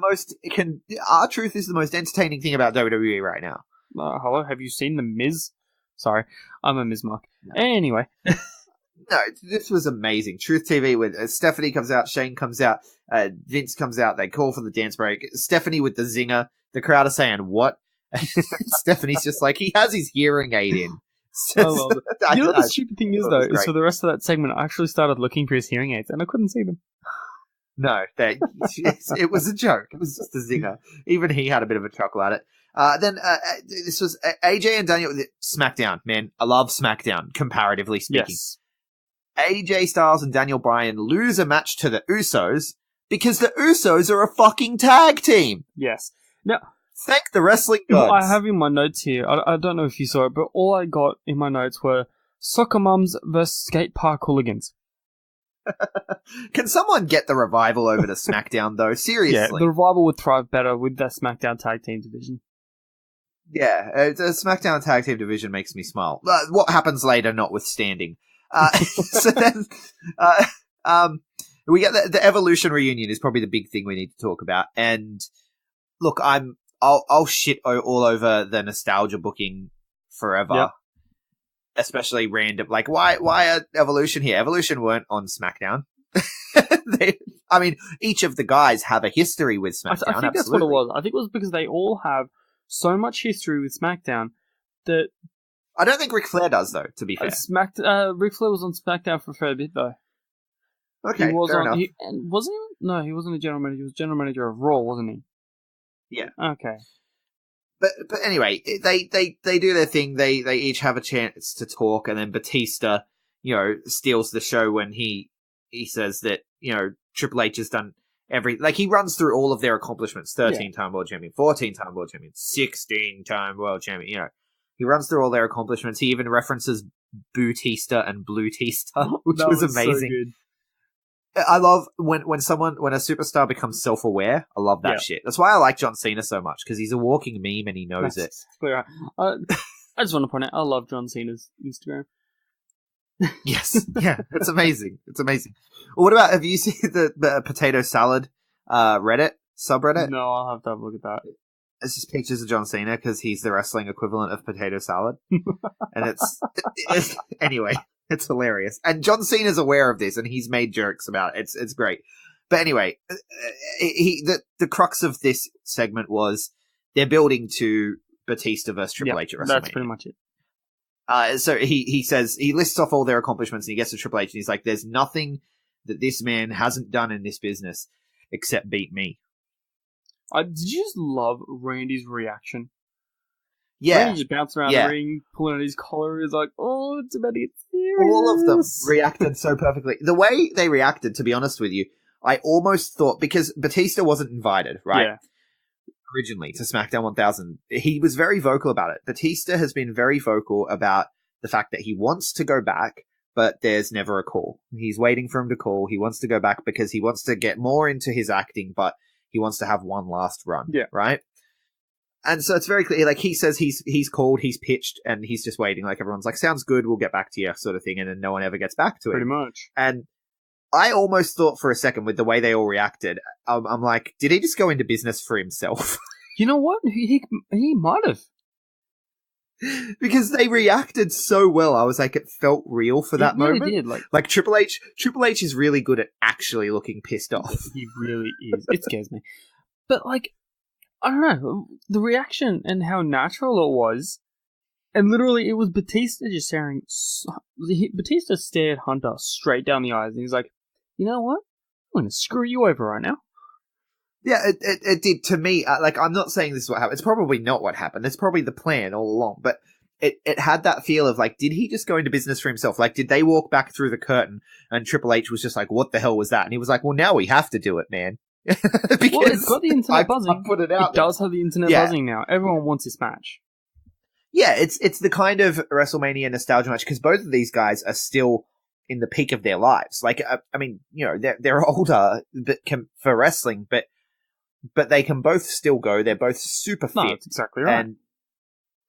most entertaining thing about WWE right now. Hello, have you seen The Miz? Sorry, I'm a Miz mark. No. Anyway. No, this was amazing. Truth TV with Stephanie comes out, Shane comes out, Vince comes out, they call for the dance break. Stephanie with the zinger. The crowd are saying, what? Stephanie's just like, he has his hearing aid in. You know what the stupid thing is, though, is for the rest of that segment, I actually started looking for his hearing aids, and I couldn't see them. No, it was a joke. It was just a zinger. Even he had a bit of a chuckle at it. Then this was AJ and Daniel. SmackDown, man. I love SmackDown, comparatively speaking. Yes. AJ Styles and Daniel Bryan lose a match to the Usos because the Usos are a fucking tag team. Yes. Now, thank the wrestling gods. I have in my notes here, I don't know if you saw it, but all I got in my notes were soccer mums versus skate park hooligans. Can someone get the Revival over to SmackDown, though? Seriously. Yeah, the Revival would thrive better with that SmackDown tag team division. Yeah, the SmackDown tag team division makes me smile. What happens later, notwithstanding. So then, we get the Evolution reunion is probably the big thing we need to talk about. And look, I'll shit all over the nostalgia booking forever. Yep. Especially random, like why are Evolution here? Evolution weren't on SmackDown. Each of the guys have a history with SmackDown. I think that's what it was. I think it was because they all have so much history with SmackDown that I don't think Ric Flair does, though. To be fair, Ric Flair was on SmackDown for a fair bit, though. Okay, fair enough. Wasn't he? No, he wasn't a general manager. He was general manager of Raw, wasn't he? Yeah. Okay. But anyway, they do their thing. They each have a chance to talk, and then Batista, steals the show when he says that Triple H has done he runs through all of their accomplishments: 13-time world champion, 14-time world champion, 16-time world champion. He runs through all their accomplishments. He even references Bootista and Bluetista, which was amazing. So good. I love when a superstar becomes self-aware. I love that shit. That's why I like John Cena so much, because he's a walking meme and he knows it. Exactly right. I just want to point out, I love John Cena's Instagram. Yes, yeah, it's amazing. It's amazing. Well, what about, have you seen the potato salad Reddit subreddit? No, I'll have to have a look at that. It's just pictures of John Cena because he's the wrestling equivalent of potato salad, and it's anyway. It's hilarious. And John Cena's aware of this, and he's made jokes about it. It's great. But anyway, the crux of this segment was they're building to Batista versus Triple H at WrestleMania. That's pretty much it. So he says, he lists off all their accomplishments, and he gets to Triple H, and he's like, there's nothing that this man hasn't done in this business except beat me. Did you just love Randy's reaction? Yeah. Randy just bounced around the ring, pulling out his collar. He's like, oh, it's about to get serious. All of them reacted so perfectly. The way they reacted, to be honest with you, I almost thought, because Batista wasn't invited, right? Yeah. Originally to SmackDown 1000. He was very vocal about it. Batista has been very vocal about the fact that he wants to go back, but there's never a call. He's waiting for him to call. He wants to go back because he wants to get more into his acting, but he wants to have one last run. Yeah. Right? And so it's very clear, like, he says he's called, he's pitched, and he's just waiting. Like, everyone's like, sounds good, we'll get back to you, sort of thing, and then no one ever gets back to him. Pretty much. And I almost thought for a second, with the way they all reacted, I'm like, did he just go into business for himself? You know what? He might have. Because they reacted so well, I was like, it felt real for that moment. It really did. Like Triple H is really good at actually looking pissed off. He really is. It scares me. But, like, I don't know, the reaction and how natural it was, and literally it was Batista just staring. Batista stared Hunter straight down the eyes, and he's like, "You know what? I'm going to screw you over right now." Yeah, it did to me. Like, I'm not saying this is what happened. It's probably not what happened. It's probably the plan all along. But it had that feel of, like, did he just go into business for himself? Like, did they walk back through the curtain and Triple H was just like, "What the hell was that?" And he was like, "Well, now we have to do it, man." Because well, it's got the internet buzzing. I put it out. It does have the internet buzzing now. Everyone wants this match. Yeah, it's the kind of WrestleMania nostalgia match, because both of these guys are still in the peak of their lives. Like, I mean, they're older for wrestling, but they can both still go. They're both super fit. No, that's exactly right.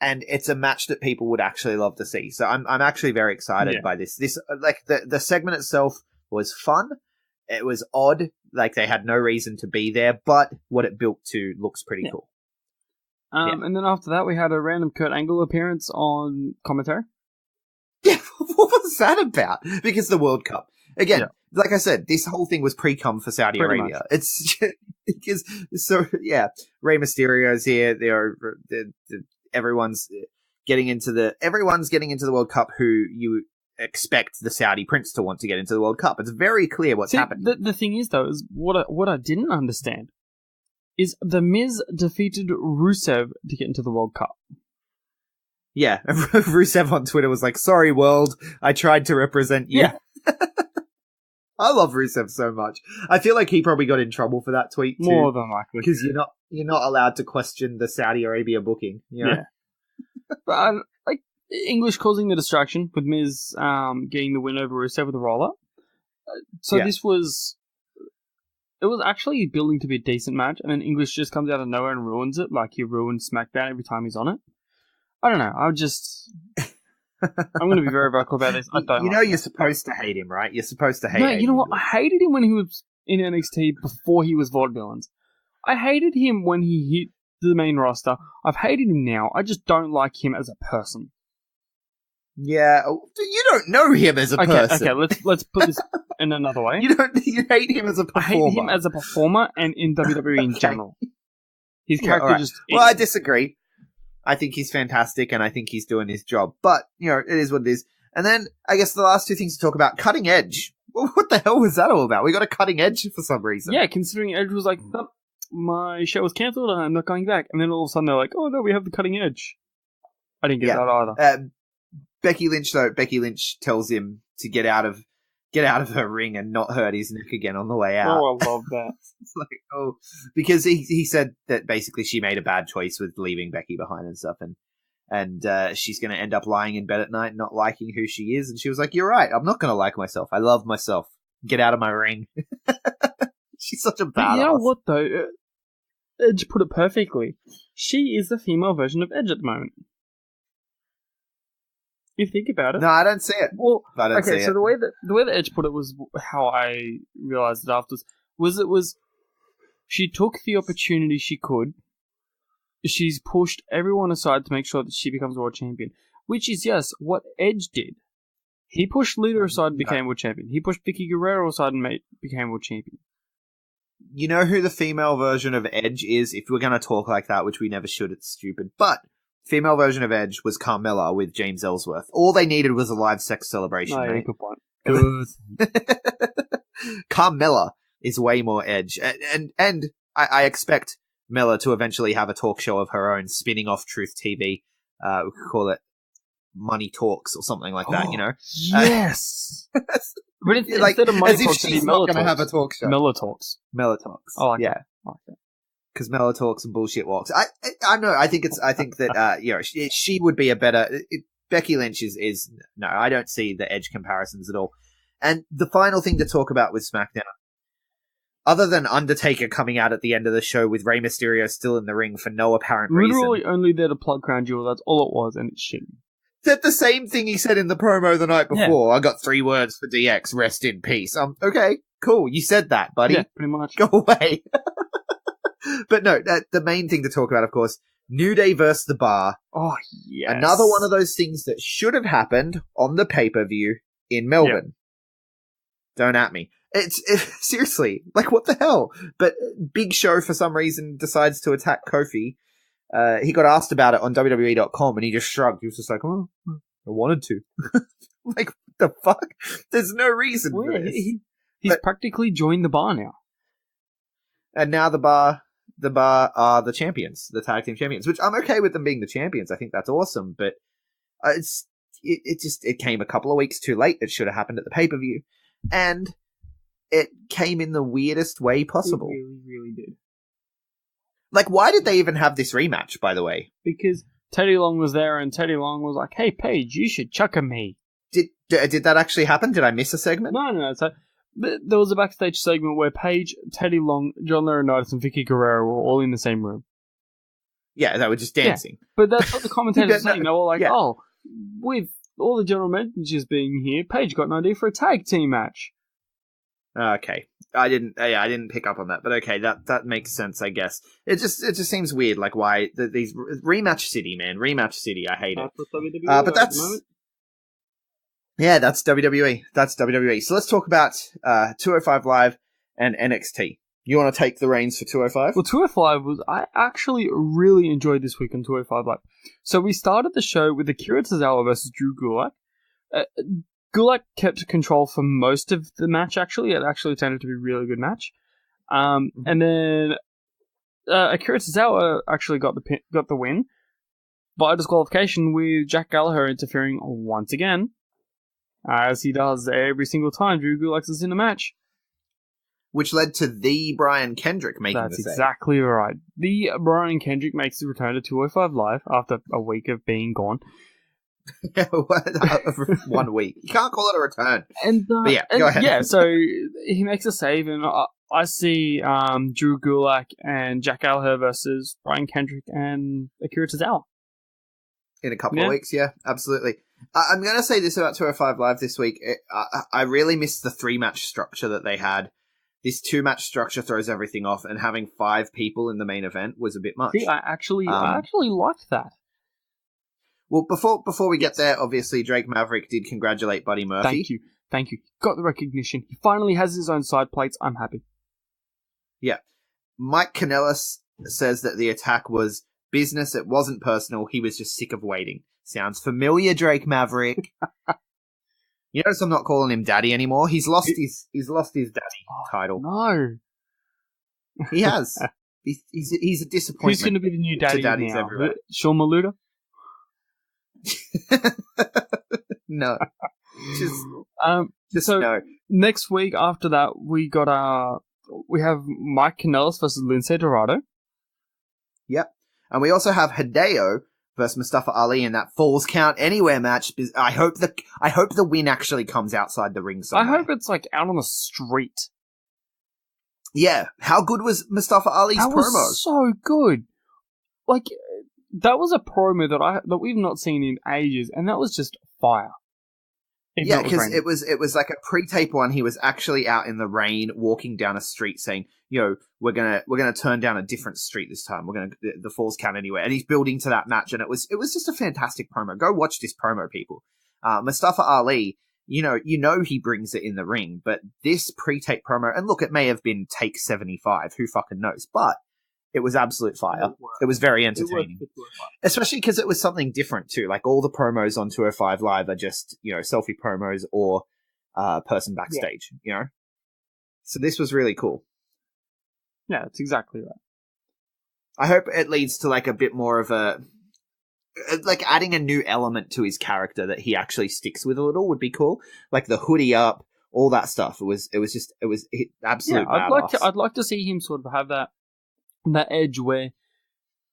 And it's a match that people would actually love to see. So I'm actually very excited by this. This, like, the segment itself was fun. It was odd. Like, they had no reason to be there, but what it built to looks pretty cool. And then after that, we had a random Kurt Angle appearance on commentary. Yeah, what was that about? Because the World Cup. Again, like I said, this whole thing was pre-cum for Saudi Arabia. Much. It's because, Rey Mysterio's here. Everyone's getting into the World Cup who you expect the Saudi prince to want to get into the World Cup. It's very clear what's happening. The thing is, though, is what I didn't understand is The Miz defeated Rusev to get into the World Cup. Yeah, Rusev on Twitter was like, "Sorry, world, I tried to represent you." Yeah. I love Rusev so much. I feel like he probably got in trouble for that tweet too. More than likely, because you're not allowed to question the Saudi Arabia booking. You know? Yeah, but English causing the distraction with Miz getting the win over Rusev with a roll-up. This was... It was actually building to be a decent match, and then English just comes out of nowhere and ruins it, like he ruined SmackDown every time he's on it. I don't know, I'm going to be very vocal about this. You're supposed to hate him, right? You're supposed to hate him. No, you know what? I hated him when he was in NXT before he was Vaudevillains. I hated him when he hit the main roster. I've hated him now. I just don't like him as a person. Yeah, you don't know him as a person. Okay, let's put this in another way. You hate him as a performer. I hate him as a performer and in WWE in general. His character just... Well, I disagree. I think he's fantastic and I think he's doing his job. But, it is what it is. And then, I guess the last two things to talk about. Cutting Edge. What the hell was that all about? We got a Cutting Edge for some reason. Yeah, considering Edge was like, oh, my show was cancelled and I'm not going back. And then all of a sudden they're like, oh no, we have the Cutting Edge. I didn't get that either. Becky Lynch tells him to get out of her ring and not hurt his neck again on the way out. Oh, I love that. It's like, because he said that basically she made a bad choice with leaving Becky behind and stuff, and she's going to end up lying in bed at night not liking who she is. And she was like, "You're right. I'm not going to like myself. I love myself. Get out of my ring." She's such a badass. You know what though? Edge put it perfectly. She is the female version of Edge at the moment. You think about it. No, I don't see it. Well, I don't see it. So the way that Edge put it was how I realized it afterwards. Was she took the opportunity she could. She's pushed everyone aside to make sure that she becomes world champion, which is what Edge did. He pushed Lita aside and became world champion. He pushed Vicky Guerrero aside and became world champion. You know who the female version of Edge is? If we're going to talk like that, which we never should, it's stupid. But female version of Edge was Carmella with James Ellsworth. All they needed was a live sex celebration. Oh, yeah, mate. good point. Good. Carmella is way more Edge. And I expect Mella to eventually have a talk show of her own, spinning off Truth TV. We could call it Money Talks or something like that, Yes! But it's like, instead of Money as if Talks, she's not going to have a talk show. Mella Talks. Mella Talks. I like yeah. that. I like that. Because Mella talks and bullshit walks. I know. I think that she would be a better. Becky Lynch is no. I don't see the Edge comparisons at all. And the final thing to talk about with SmackDown, other than Undertaker coming out at the end of the show with Rey Mysterio still in the ring for no apparent reason, literally only there to plug Crown Jewel. That's all it was, and it's shit. Said the same thing he said in the promo the night before. Yeah. I got 3 words for DX. Rest in peace. Okay, cool. You said that, buddy. Yeah, pretty much. Go away. But no, the main thing to talk about, of course, New Day versus The Bar. Oh, yes. Another one of those things that should have happened on the pay-per-view in Melbourne. Yeah. Don't at me. It's seriously, like, what the hell? But Big Show, for some reason, decides to attack Kofi. He got asked about it on WWE.com, and he just shrugged. He was just like, oh, I wanted to. Like, what the fuck? There's no reason for this. He's practically joined The Bar now. And now The Bar are the champions, the tag team champions, which I'm okay with them being the champions. I think that's awesome, but it came a couple of weeks too late. It should have happened at the pay-per-view, and it came in the weirdest way possible. It really, really did. Like, why did they even have this rematch, by the way? Because Teddy Long was there, and Teddy Long was like, "Hey, Paige, you should chuck a me." Did that actually happen? Did I miss a segment? No. So there was a backstage segment where Paige, Teddy Long, John Laurinaitis, and Vicky Guerrero were all in the same room. Yeah, they were just dancing. Yeah, but that's what the commentators were saying. They were like, "Oh, with all the general managers being here, Paige got an idea for a tag team match." Okay, I didn't pick up on that, but okay, that makes sense, I guess. It just seems weird, like why these rematch city, man, rematch city. I hate it. But that's. Yeah, that's WWE. That's WWE. So let's talk about 205 Live and NXT. You want to take the reins for 205? Well, 205 I actually really enjoyed this week on 205 Live. So we started the show with Akira Tozawa versus Drew Gulak. Gulak kept control for most of the match, actually. It actually turned out to be a really good match. And then Akira Tozawa actually got the win by disqualification, with Jack Gallagher interfering once again, as he does every single time Drew Gulak is in a match. Which led to the Brian Kendrick making the save. That's exactly right. The Brian Kendrick makes his return to 205 Live after a week of being gone. 1 week. You can't call it a return. And, But yeah, go ahead. Yeah, so he makes a save, and I see Drew Gulak and Jack Gallagher versus Brian Kendrick and Akira Tozawa. In a couple of weeks, yeah, absolutely. I'm going to say this about 205 Live this week. I really missed the 3-match structure that they had. This 2-match structure throws everything off, and having 5 people in the main event was a bit much. See, I actually liked that. Well, before we get there, obviously Drake Maverick did congratulate Buddy Murphy. Thank you. Got the recognition. He finally has his own side plates. I'm happy. Yeah. Mike Kanellis says that the attack was business. It wasn't personal. He was just sick of waiting. Sounds familiar, Drake Maverick. You notice I'm not calling him Daddy anymore. He's lost his Daddy title. No, he has. He's a disappointment. Who's going to be the new Daddy daddies now? everywhere. Sean Maluda? No. Just so no. Next week after that, we have Mike Kanellis versus Lince Dorado. Yep. And we also have Hideo versus Mustafa Ali in that Falls Count Anywhere match. I hope the win actually comes outside the ring somewhere. I hope it's like out on the street. Yeah. How good was Mustafa Ali's promo? That was so good. Like, that was a promo that we've not seen in ages, and that was just fire. Yeah, because it was like a pre-tape one. He was actually out in the rain, walking down a street, saying, we're gonna turn down a different street this time. The Falls Count Anywhere," and he's building to that match, and it was just a fantastic promo. Go watch this promo, people. Mustafa Ali, he brings it in the ring, but this pre-tape promo, and look, it may have been take 75, who fucking knows, but it was absolute fire. It was very entertaining. Especially because it was something different too. Like all the promos on 205 Live are just, selfie promos or person backstage, So this was really cool. Yeah, that's exactly right. I hope it leads to like a bit more of like adding a new element to his character that he actually sticks with a little would be cool. Like the hoodie up, all that stuff. It was absolute. Yeah, I'd like to see him sort of have that edge where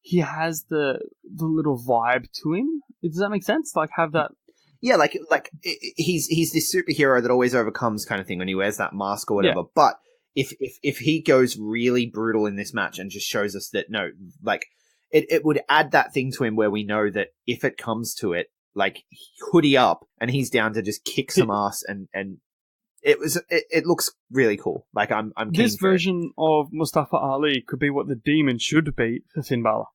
he has the little vibe to him. Does that make sense? Like have that. Yeah, like he's this superhero that always overcomes kind of thing when he wears that mask or whatever. Yeah. But if he goes really brutal in this match and just shows us that no, like it would add that thing to him where we know that if it comes to it, like hoodie up and he's down to just kick some ass and it looks really cool. Like I'm keen this version of Mustafa Ali could be what the Demon should be for Finn Balor.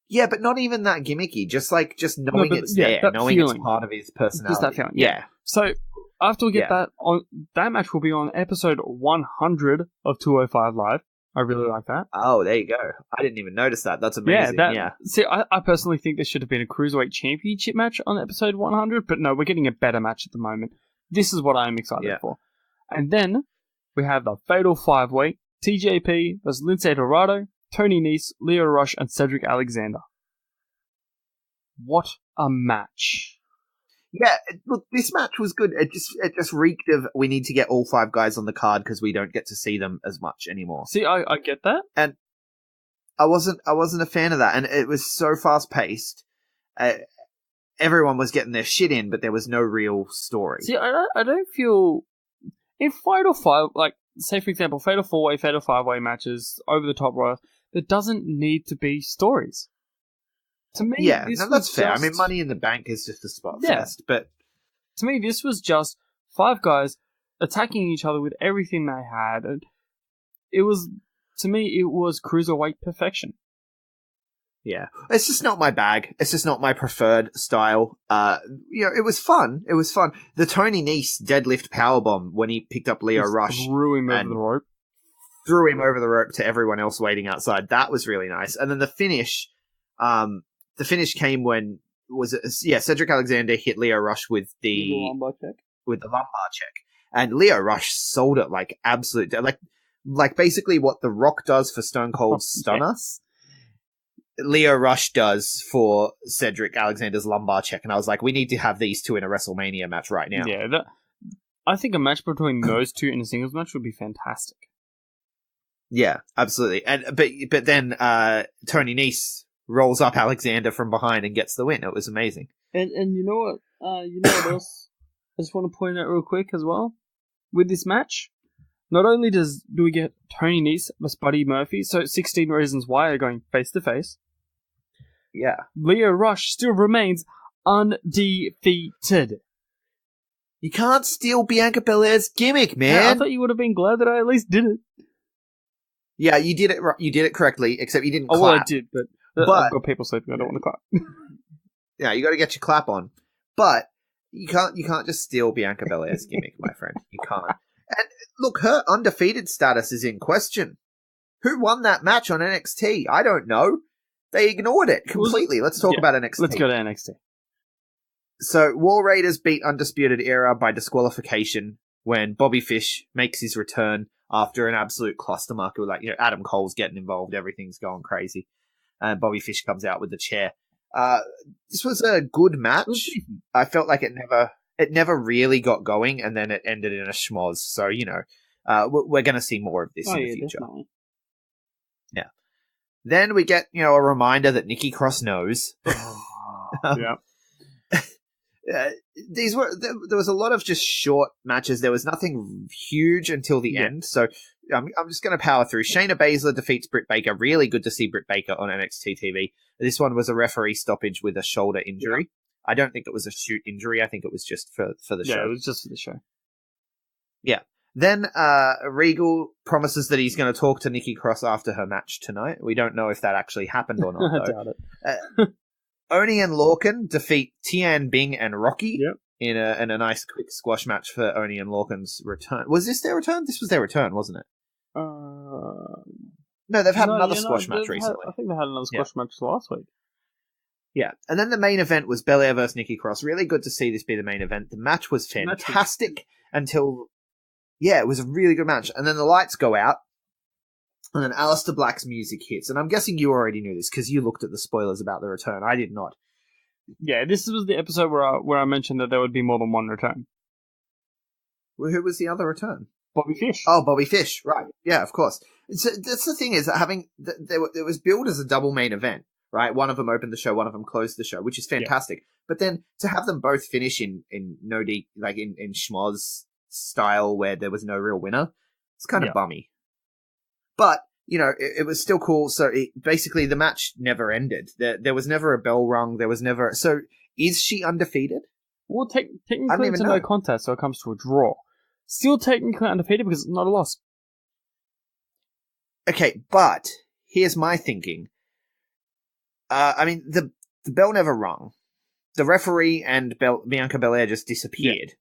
Yeah, but not even that gimmicky. Just knowing it's there, knowing feeling. It's part of his personality. Just that feeling. Yeah. So after we get that match will be on episode 100 of 205 Live. I really like that. Oh, there you go. I didn't even notice that. That's amazing. See, I personally think there should have been a Cruiserweight Championship match on episode 100, but no, we're getting a better match at the moment. This is what I'm excited for. And then we have the Fatal 5-Way, TJP versus Lince Dorado, Tony Nese, Leo Rush, and Cedric Alexander. What a match. Yeah, look, this match was good. It just reeked of we need to get all 5 guys on the card because we don't get to see them as much anymore. See, I get that. And I wasn't a fan of that. And it was so fast-paced. Everyone was getting their shit in, but there was no real story. See, I don't feel... In Fatal 5, like, say for example, Fatal 4-Way, Fatal 5-Way matches, over the top Royal, there doesn't need to be stories. To me, that's fair. I mean, Money in the Bank is just a spot fest, but... To me, this was just 5 guys attacking each other with everything they had. And it was Cruiserweight perfection. Yeah. It's just not my bag. It's just not my preferred style. It was fun. It was fun. The Tony Nese deadlift powerbomb when he picked up Leo Rush. Threw him over the rope. Threw him over the rope to everyone else waiting outside. That was really nice. And then the finish came when, Cedric Alexander hit Leo Rush with the lumbar check. And Leo Rush sold it like absolute, like basically what The Rock does for Stone Cold Stunner. Leo Rush does for Cedric Alexander's lumbar check, and I was like, we need to have these two in a WrestleMania match right now. Yeah, I think a match between those two in a singles match would be fantastic. Yeah, absolutely. And but then Tony Nese rolls up Alexander from behind and gets the win. It was amazing. And you know what? You know what else? I just want to point out real quick as well. With this match, not only do we get Tony Nese versus Buddy Murphy, so 16 Reasons Why are going face to face. Yeah. Leo Rush still remains undefeated. You can't steal Bianca Belair's gimmick, man. Yeah, I thought you would have been glad that I at least did it. Yeah, you did it. You did it correctly, except you didn't clap. Oh, well, I did, but I've got people sleeping. I don't want to clap. Yeah, you got to get your clap on, but you can't just steal Bianca Belair's gimmick, my friend. You can't. And look, her undefeated status is in question. Who won that match on NXT? I don't know. They ignored it completely. Let's talk about NXT. Let's go to NXT. So, War Raiders beat Undisputed Era by disqualification when Bobby Fish makes his return after an absolute clustermark. Like, Adam Cole's getting involved, everything's going crazy, and Bobby Fish comes out with the chair. This was a good match. I felt like it never really got going, and then it ended in a schmoz. So, we're going to see more of this in the future. Definitely. Yeah. Then we get, a reminder that Nikki Cross knows. Yeah. There was a lot of just short matches. There was nothing huge until the end. So I'm just going to power through. Shayna Baszler defeats Britt Baker. Really good to see Britt Baker on NXT TV. This one was a referee stoppage with a shoulder injury. Yeah. I don't think it was a shoot injury. I think it was just for the show. Yeah, it was just for the show. Yeah. Then Regal promises that he's going to talk to Nikki Cross after her match tonight. We don't know if that actually happened or not, though. I doubt it. Oni and Lorcan defeat Tian Bing and Rocky in a nice quick squash match for Oni and Lorcan's return. Was this their return? This was their return, wasn't it? No, they've had another squash match recently. I think they had another squash match last week. Yeah, and then the main event was Belair versus Nikki Cross. Really good to see this be the main event. The match was fantastic until... Yeah, it was a really good match. And then the lights go out, and then Aleister Black's music hits. And I'm guessing you already knew this, because you looked at the spoilers about the return. I did not. Yeah, this was the episode where I mentioned that there would be more than one return. Well, who was the other return? Bobby Fish. Oh, Bobby Fish, right. Yeah, of course. So that's the thing, is that it was billed as a double main event, right? One of them opened the show, one of them closed the show, which is fantastic. Yeah. But then to have them both finish in no deep, like in schmoz style where there was no real winner, it's kind of bummy. But, it was still cool. So basically the match never ended. There was never a bell rung. There was never... So is she undefeated? Well, technically it's a no contest, so it comes to a draw. Still technically undefeated because it's not a loss. Okay, but here's my thinking. The bell never rung. The referee and Bianca Belair just disappeared. Yeah.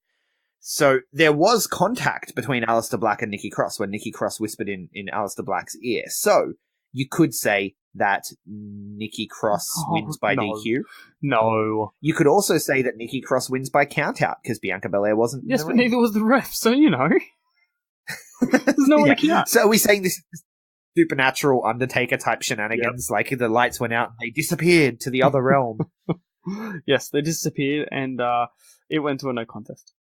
So there was contact between Aleister Black and Nikki Cross when Nikki Cross whispered in Aleister Black's ear. So you could say that Nikki Cross wins by DQ. No. You could also say that Nikki Cross wins by countout because Bianca Belair wasn't. Yes, but neither was the ref, so there's no one to count. So are we saying this is supernatural Undertaker type shenanigans? Yep. Like the lights went out and they disappeared to the other realm. Yes, they disappeared and it went to a no contest.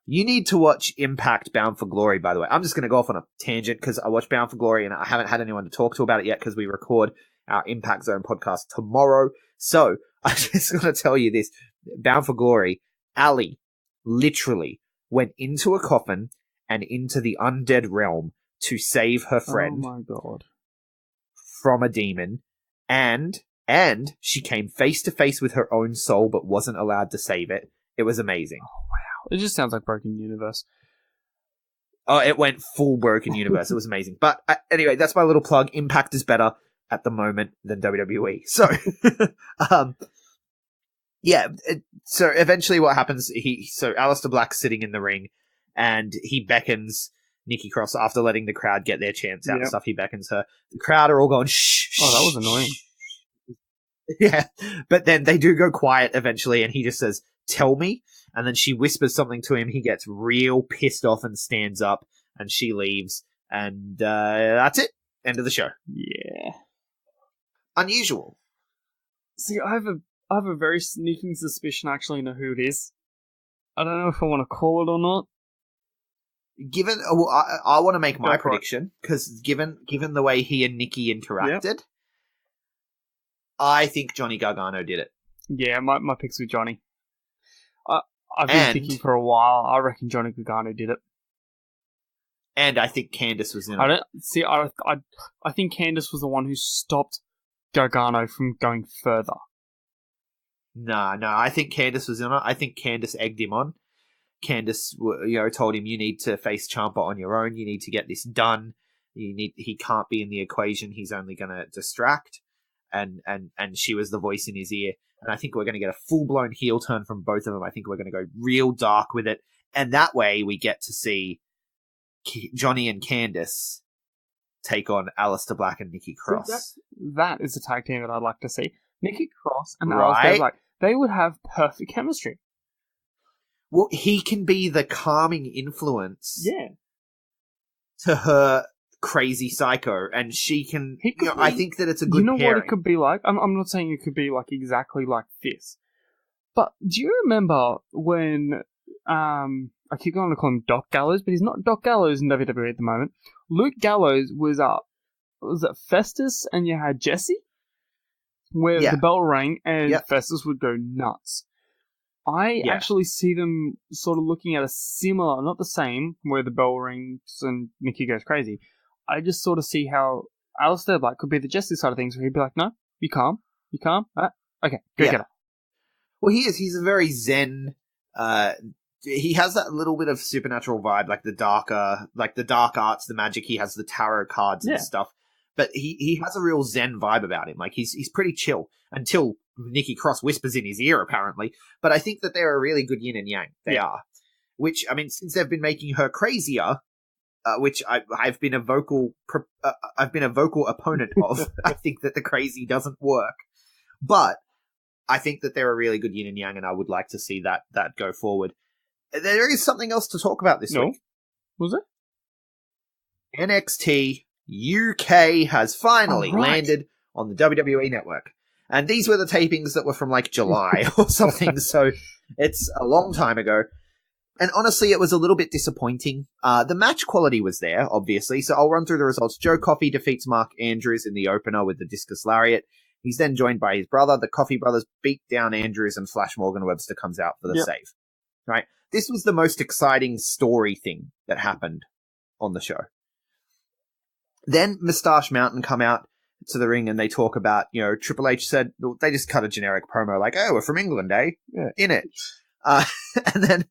You need to watch Impact Bound for Glory, by the way. I'm just going to go off on a tangent because I watched Bound for Glory and I haven't had anyone to talk to about it yet because we record our Impact Zone podcast tomorrow. So I'm just going to tell you this. Bound for Glory, Ali literally went into a coffin and into the undead realm to save her friend. Oh my God. From a demon. And she came face to face with her own soul but wasn't allowed to save it. It was amazing. Oh, wow. It just sounds like Broken Universe. Oh, it went full Broken Universe. It was amazing. But anyway, that's my little plug. Impact is better at the moment than WWE. So, so eventually what happens, so Aleister Black's sitting in the ring and he beckons Nikki Cross after letting the crowd get their chants out and stuff. He beckons her. The crowd are all going, shh. Oh, that was annoying. Yeah. But then they do go quiet eventually and he just says, tell me. And then she whispers something to him. He gets real pissed off and stands up and she leaves. And that's it. End of the show. Yeah. Unusual. See, I have a very sneaking suspicion I actually know who it is. I don't know if I want to call it or not. I want to make my prediction because given the way he and Nikki interacted, I think Johnny Gargano did it. Yeah, my pick's with Johnny. I've been thinking for a while. I reckon Johnny Gargano did it. And I think Candice was in it. I think Candice was the one who stopped Gargano from going further. No, I think Candice was in it. I think Candice egged him on. Candice, told him, you need to face Ciampa on your own. You need to get this done. He can't be in the equation. He's only going to distract. And she was the voice in his ear. And I think we're going to get a full-blown heel turn from both of them. I think we're going to go real dark with it. And that way we get to see Johnny and Candice take on Aleister Black and Nikki Cross. That is a tag team that I'd like to see. Nikki Cross and Aleister Black. They would have perfect chemistry. Well, he can be the calming influence to her crazy psycho, and she can... I think that it's a good pairing. What it could be like? I'm not saying it could be like exactly like this. But do you remember when... I keep going to call him Doc Gallows, but he's not Doc Gallows in WWE at the moment. Luke Gallows was it Festus, and you had Jesse? Where the bell rang, and Festus would go nuts. I actually see them sort of looking at a similar, not the same, where the bell rings and Nikki goes crazy. I just sort of see how Aleister Black could be the Jesse side of things, where he'd be like, no, you calm. Okay, go get her. Well, he is. He's a very zen... he has that little bit of supernatural vibe, like the dark arts, the magic. He has the tarot cards and stuff. But he has a real zen vibe about him. Like, he's pretty chill until Nikki Cross whispers in his ear, apparently. But I think that they're a really good yin and yang. They are. Which, I mean, since they've been making her crazier, which I've been a vocal opponent of, I think that the crazy doesn't work. But I think that they're a really good yin and yang, and I would like to see that go forward. There is something else to talk about this week. Was it? NXT UK has finally landed on the WWE network. And these were the tapings that were from like July or something, so it's a long time ago. And honestly, it was a little bit disappointing. The match quality was there, obviously, so I'll run through the results. Joe Coffey defeats Mark Andrews in the opener with the discus lariat. He's then joined by his brother. The Coffey brothers beat down Andrews, and Flash Morgan Webster comes out for the save. Right? This was the most exciting story thing that happened on the show. Then Moustache Mountain come out to the ring and they talk about, Triple H said, they just cut a generic promo like, oh, we're from England, eh? Yeah, in it. And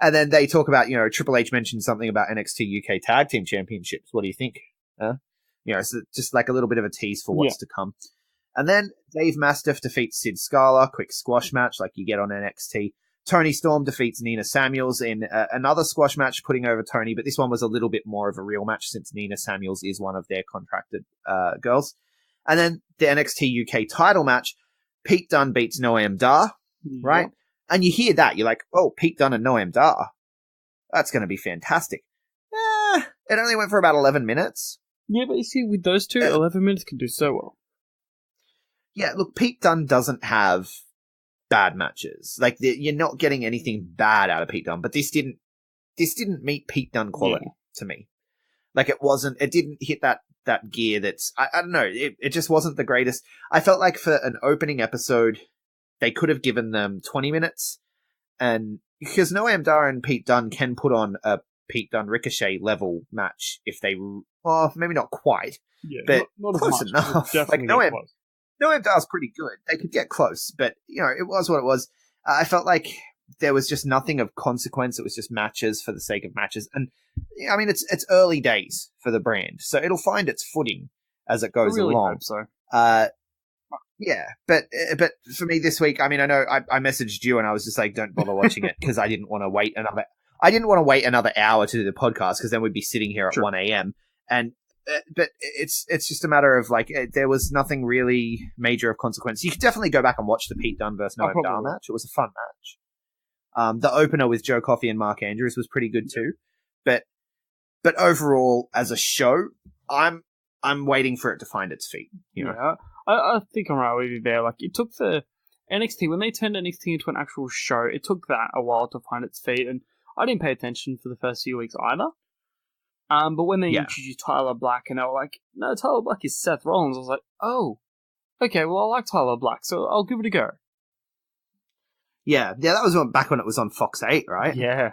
then they talk about, Triple H mentioned something about NXT UK Tag Team Championships. What do you think? So just like a little bit of a tease for what's to come. And then Dave Mastiff defeats Sid Scala, quick squash match like you get on NXT. Tony Storm defeats Nina Samuels in another squash match, putting over Tony, but this one was a little bit more of a real match since Nina Samuels is one of their contracted girls. And then the NXT UK title match, Pete Dunne beats Noam Dar, right? And you hear that, you're like, oh, Pete Dunne and Noam Dar. That's going to be fantastic. It only went for about 11 minutes. Yeah, but you see, with those two, 11 minutes can do so well. Yeah, look, Pete Dunne doesn't have bad matches. Like, you're not getting anything bad out of Pete Dunne, but this didn't meet Pete Dunne quality to me. Like, it didn't hit that gear that's, I don't know, it just wasn't the greatest. I felt like for an opening episode, they could have given them 20 minutes, and because Noam Dar and Pete Dunne can put on a Pete Dunne Ricochet level match if they, well, maybe not quite, but not close enough. Like, Noam Dar's pretty good. They could get close, but, it was what it was. I felt like there was just nothing of consequence. It was just matches for the sake of matches. And, I mean, it's early days for the brand, so it'll find its footing as it goes along. Hope so. Yeah, but for me this week, I mean, I know I messaged you and I was just like, don't bother watching it because I didn't want to wait another hour to do the podcast because then we'd be sitting here at 1 a.m. And but it's just a matter of like there was nothing really major of consequence. You could definitely go back and watch the Pete Dunne versus Noam Dar match. It was a fun match. The opener with Joe Coffey and Mark Andrews was pretty good too. But overall, as a show, I'm waiting for it to find its feet. Yeah, I think I'm right with you there. Like, it took the NXT, when they turned NXT into an actual show, it took that a while to find its feet, and I didn't pay attention for the first few weeks either. But when they introduced Tyler Black, and they were like, no, Tyler Black is Seth Rollins, I was like, oh, Okay, well, I like Tyler Black, so I'll give it a go. Yeah, that was back when it was on Fox 8, right? Yeah.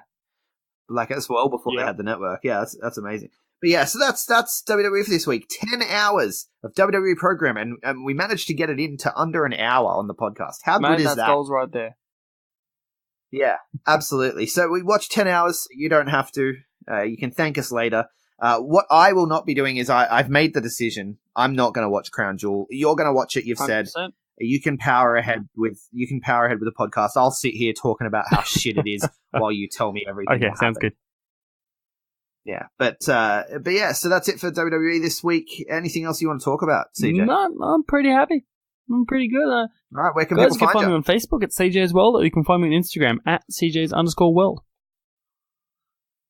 Like, that's well before they had the network. Yeah, that's amazing. But yeah, so that's WWE for this week. 10 hours of WWE program, and we managed to get it into under an hour on the podcast. How good is that? That's goals right there. Yeah, absolutely. So we watched 10 hours. You don't have to. You can thank us later. What I will not be doing is I've made the decision. I'm not going to watch Crown Jewel. You're going to watch it, you've 100%. Said. You can power ahead with the podcast. I'll sit here talking about how shit it is while you tell me everything. Okay, sounds good. Yeah, but yeah, so that's it for WWE this week. Anything else you want to talk about, CJ? No, I'm pretty happy. I'm pretty good. All right, where can guys, people find you? You can find me on Facebook at CJ's World, or you can find me on Instagram at CJ's_World.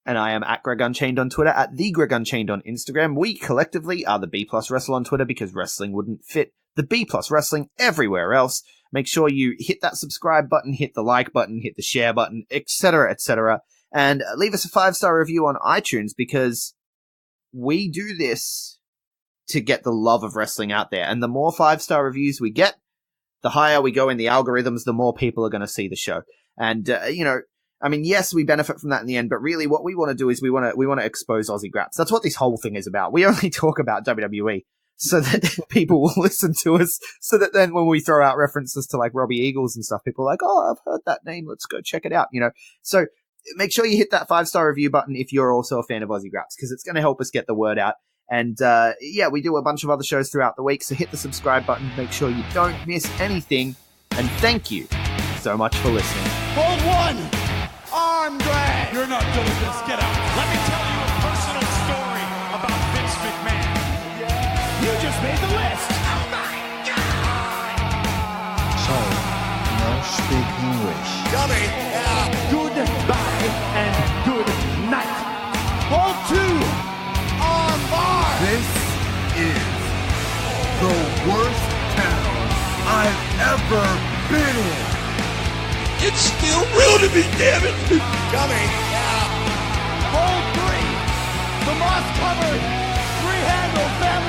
And I am at GregUnchained on Twitter, at the GregUnchained on Instagram. We collectively are the B+ Wrestle on Twitter because wrestling wouldn't fit the B+ Wrestling everywhere else. Make sure you hit that subscribe button, hit the like button, hit the share button, etc., etc., and leave us a 5-star review on iTunes because we do this to get the love of wrestling out there. And the more 5-star reviews we get, the higher we go in the algorithms, the more people are going to see the show. And, I mean, yes, we benefit from that in the end, but really what we want to do is we want to expose Aussie Graps. That's what this whole thing is about. We only talk about WWE so that people will listen to us, so that then when we throw out references to like Robbie Eagles and stuff, people are like, oh, I've heard that name. Let's go check it out, So make sure you hit that 5-star review button if you're also a fan of Aussie Graps, because it's going to help us get the word out. And we do a bunch of other shows throughout the week, so hit the subscribe button. Make sure you don't miss anything. And thank you so much for listening. Hold one! Arm drag! You're not doing this. Get out. Let me tell you a personal story about Vince McMahon. You just made the list! Oh my God! So, no speak English. Dummy! Goodbye and good night. Hold two! Arm bar! This is the worst town I've ever been in. It's still real to me, damn it! Dummy! Hold three. The moss covered three-handle family.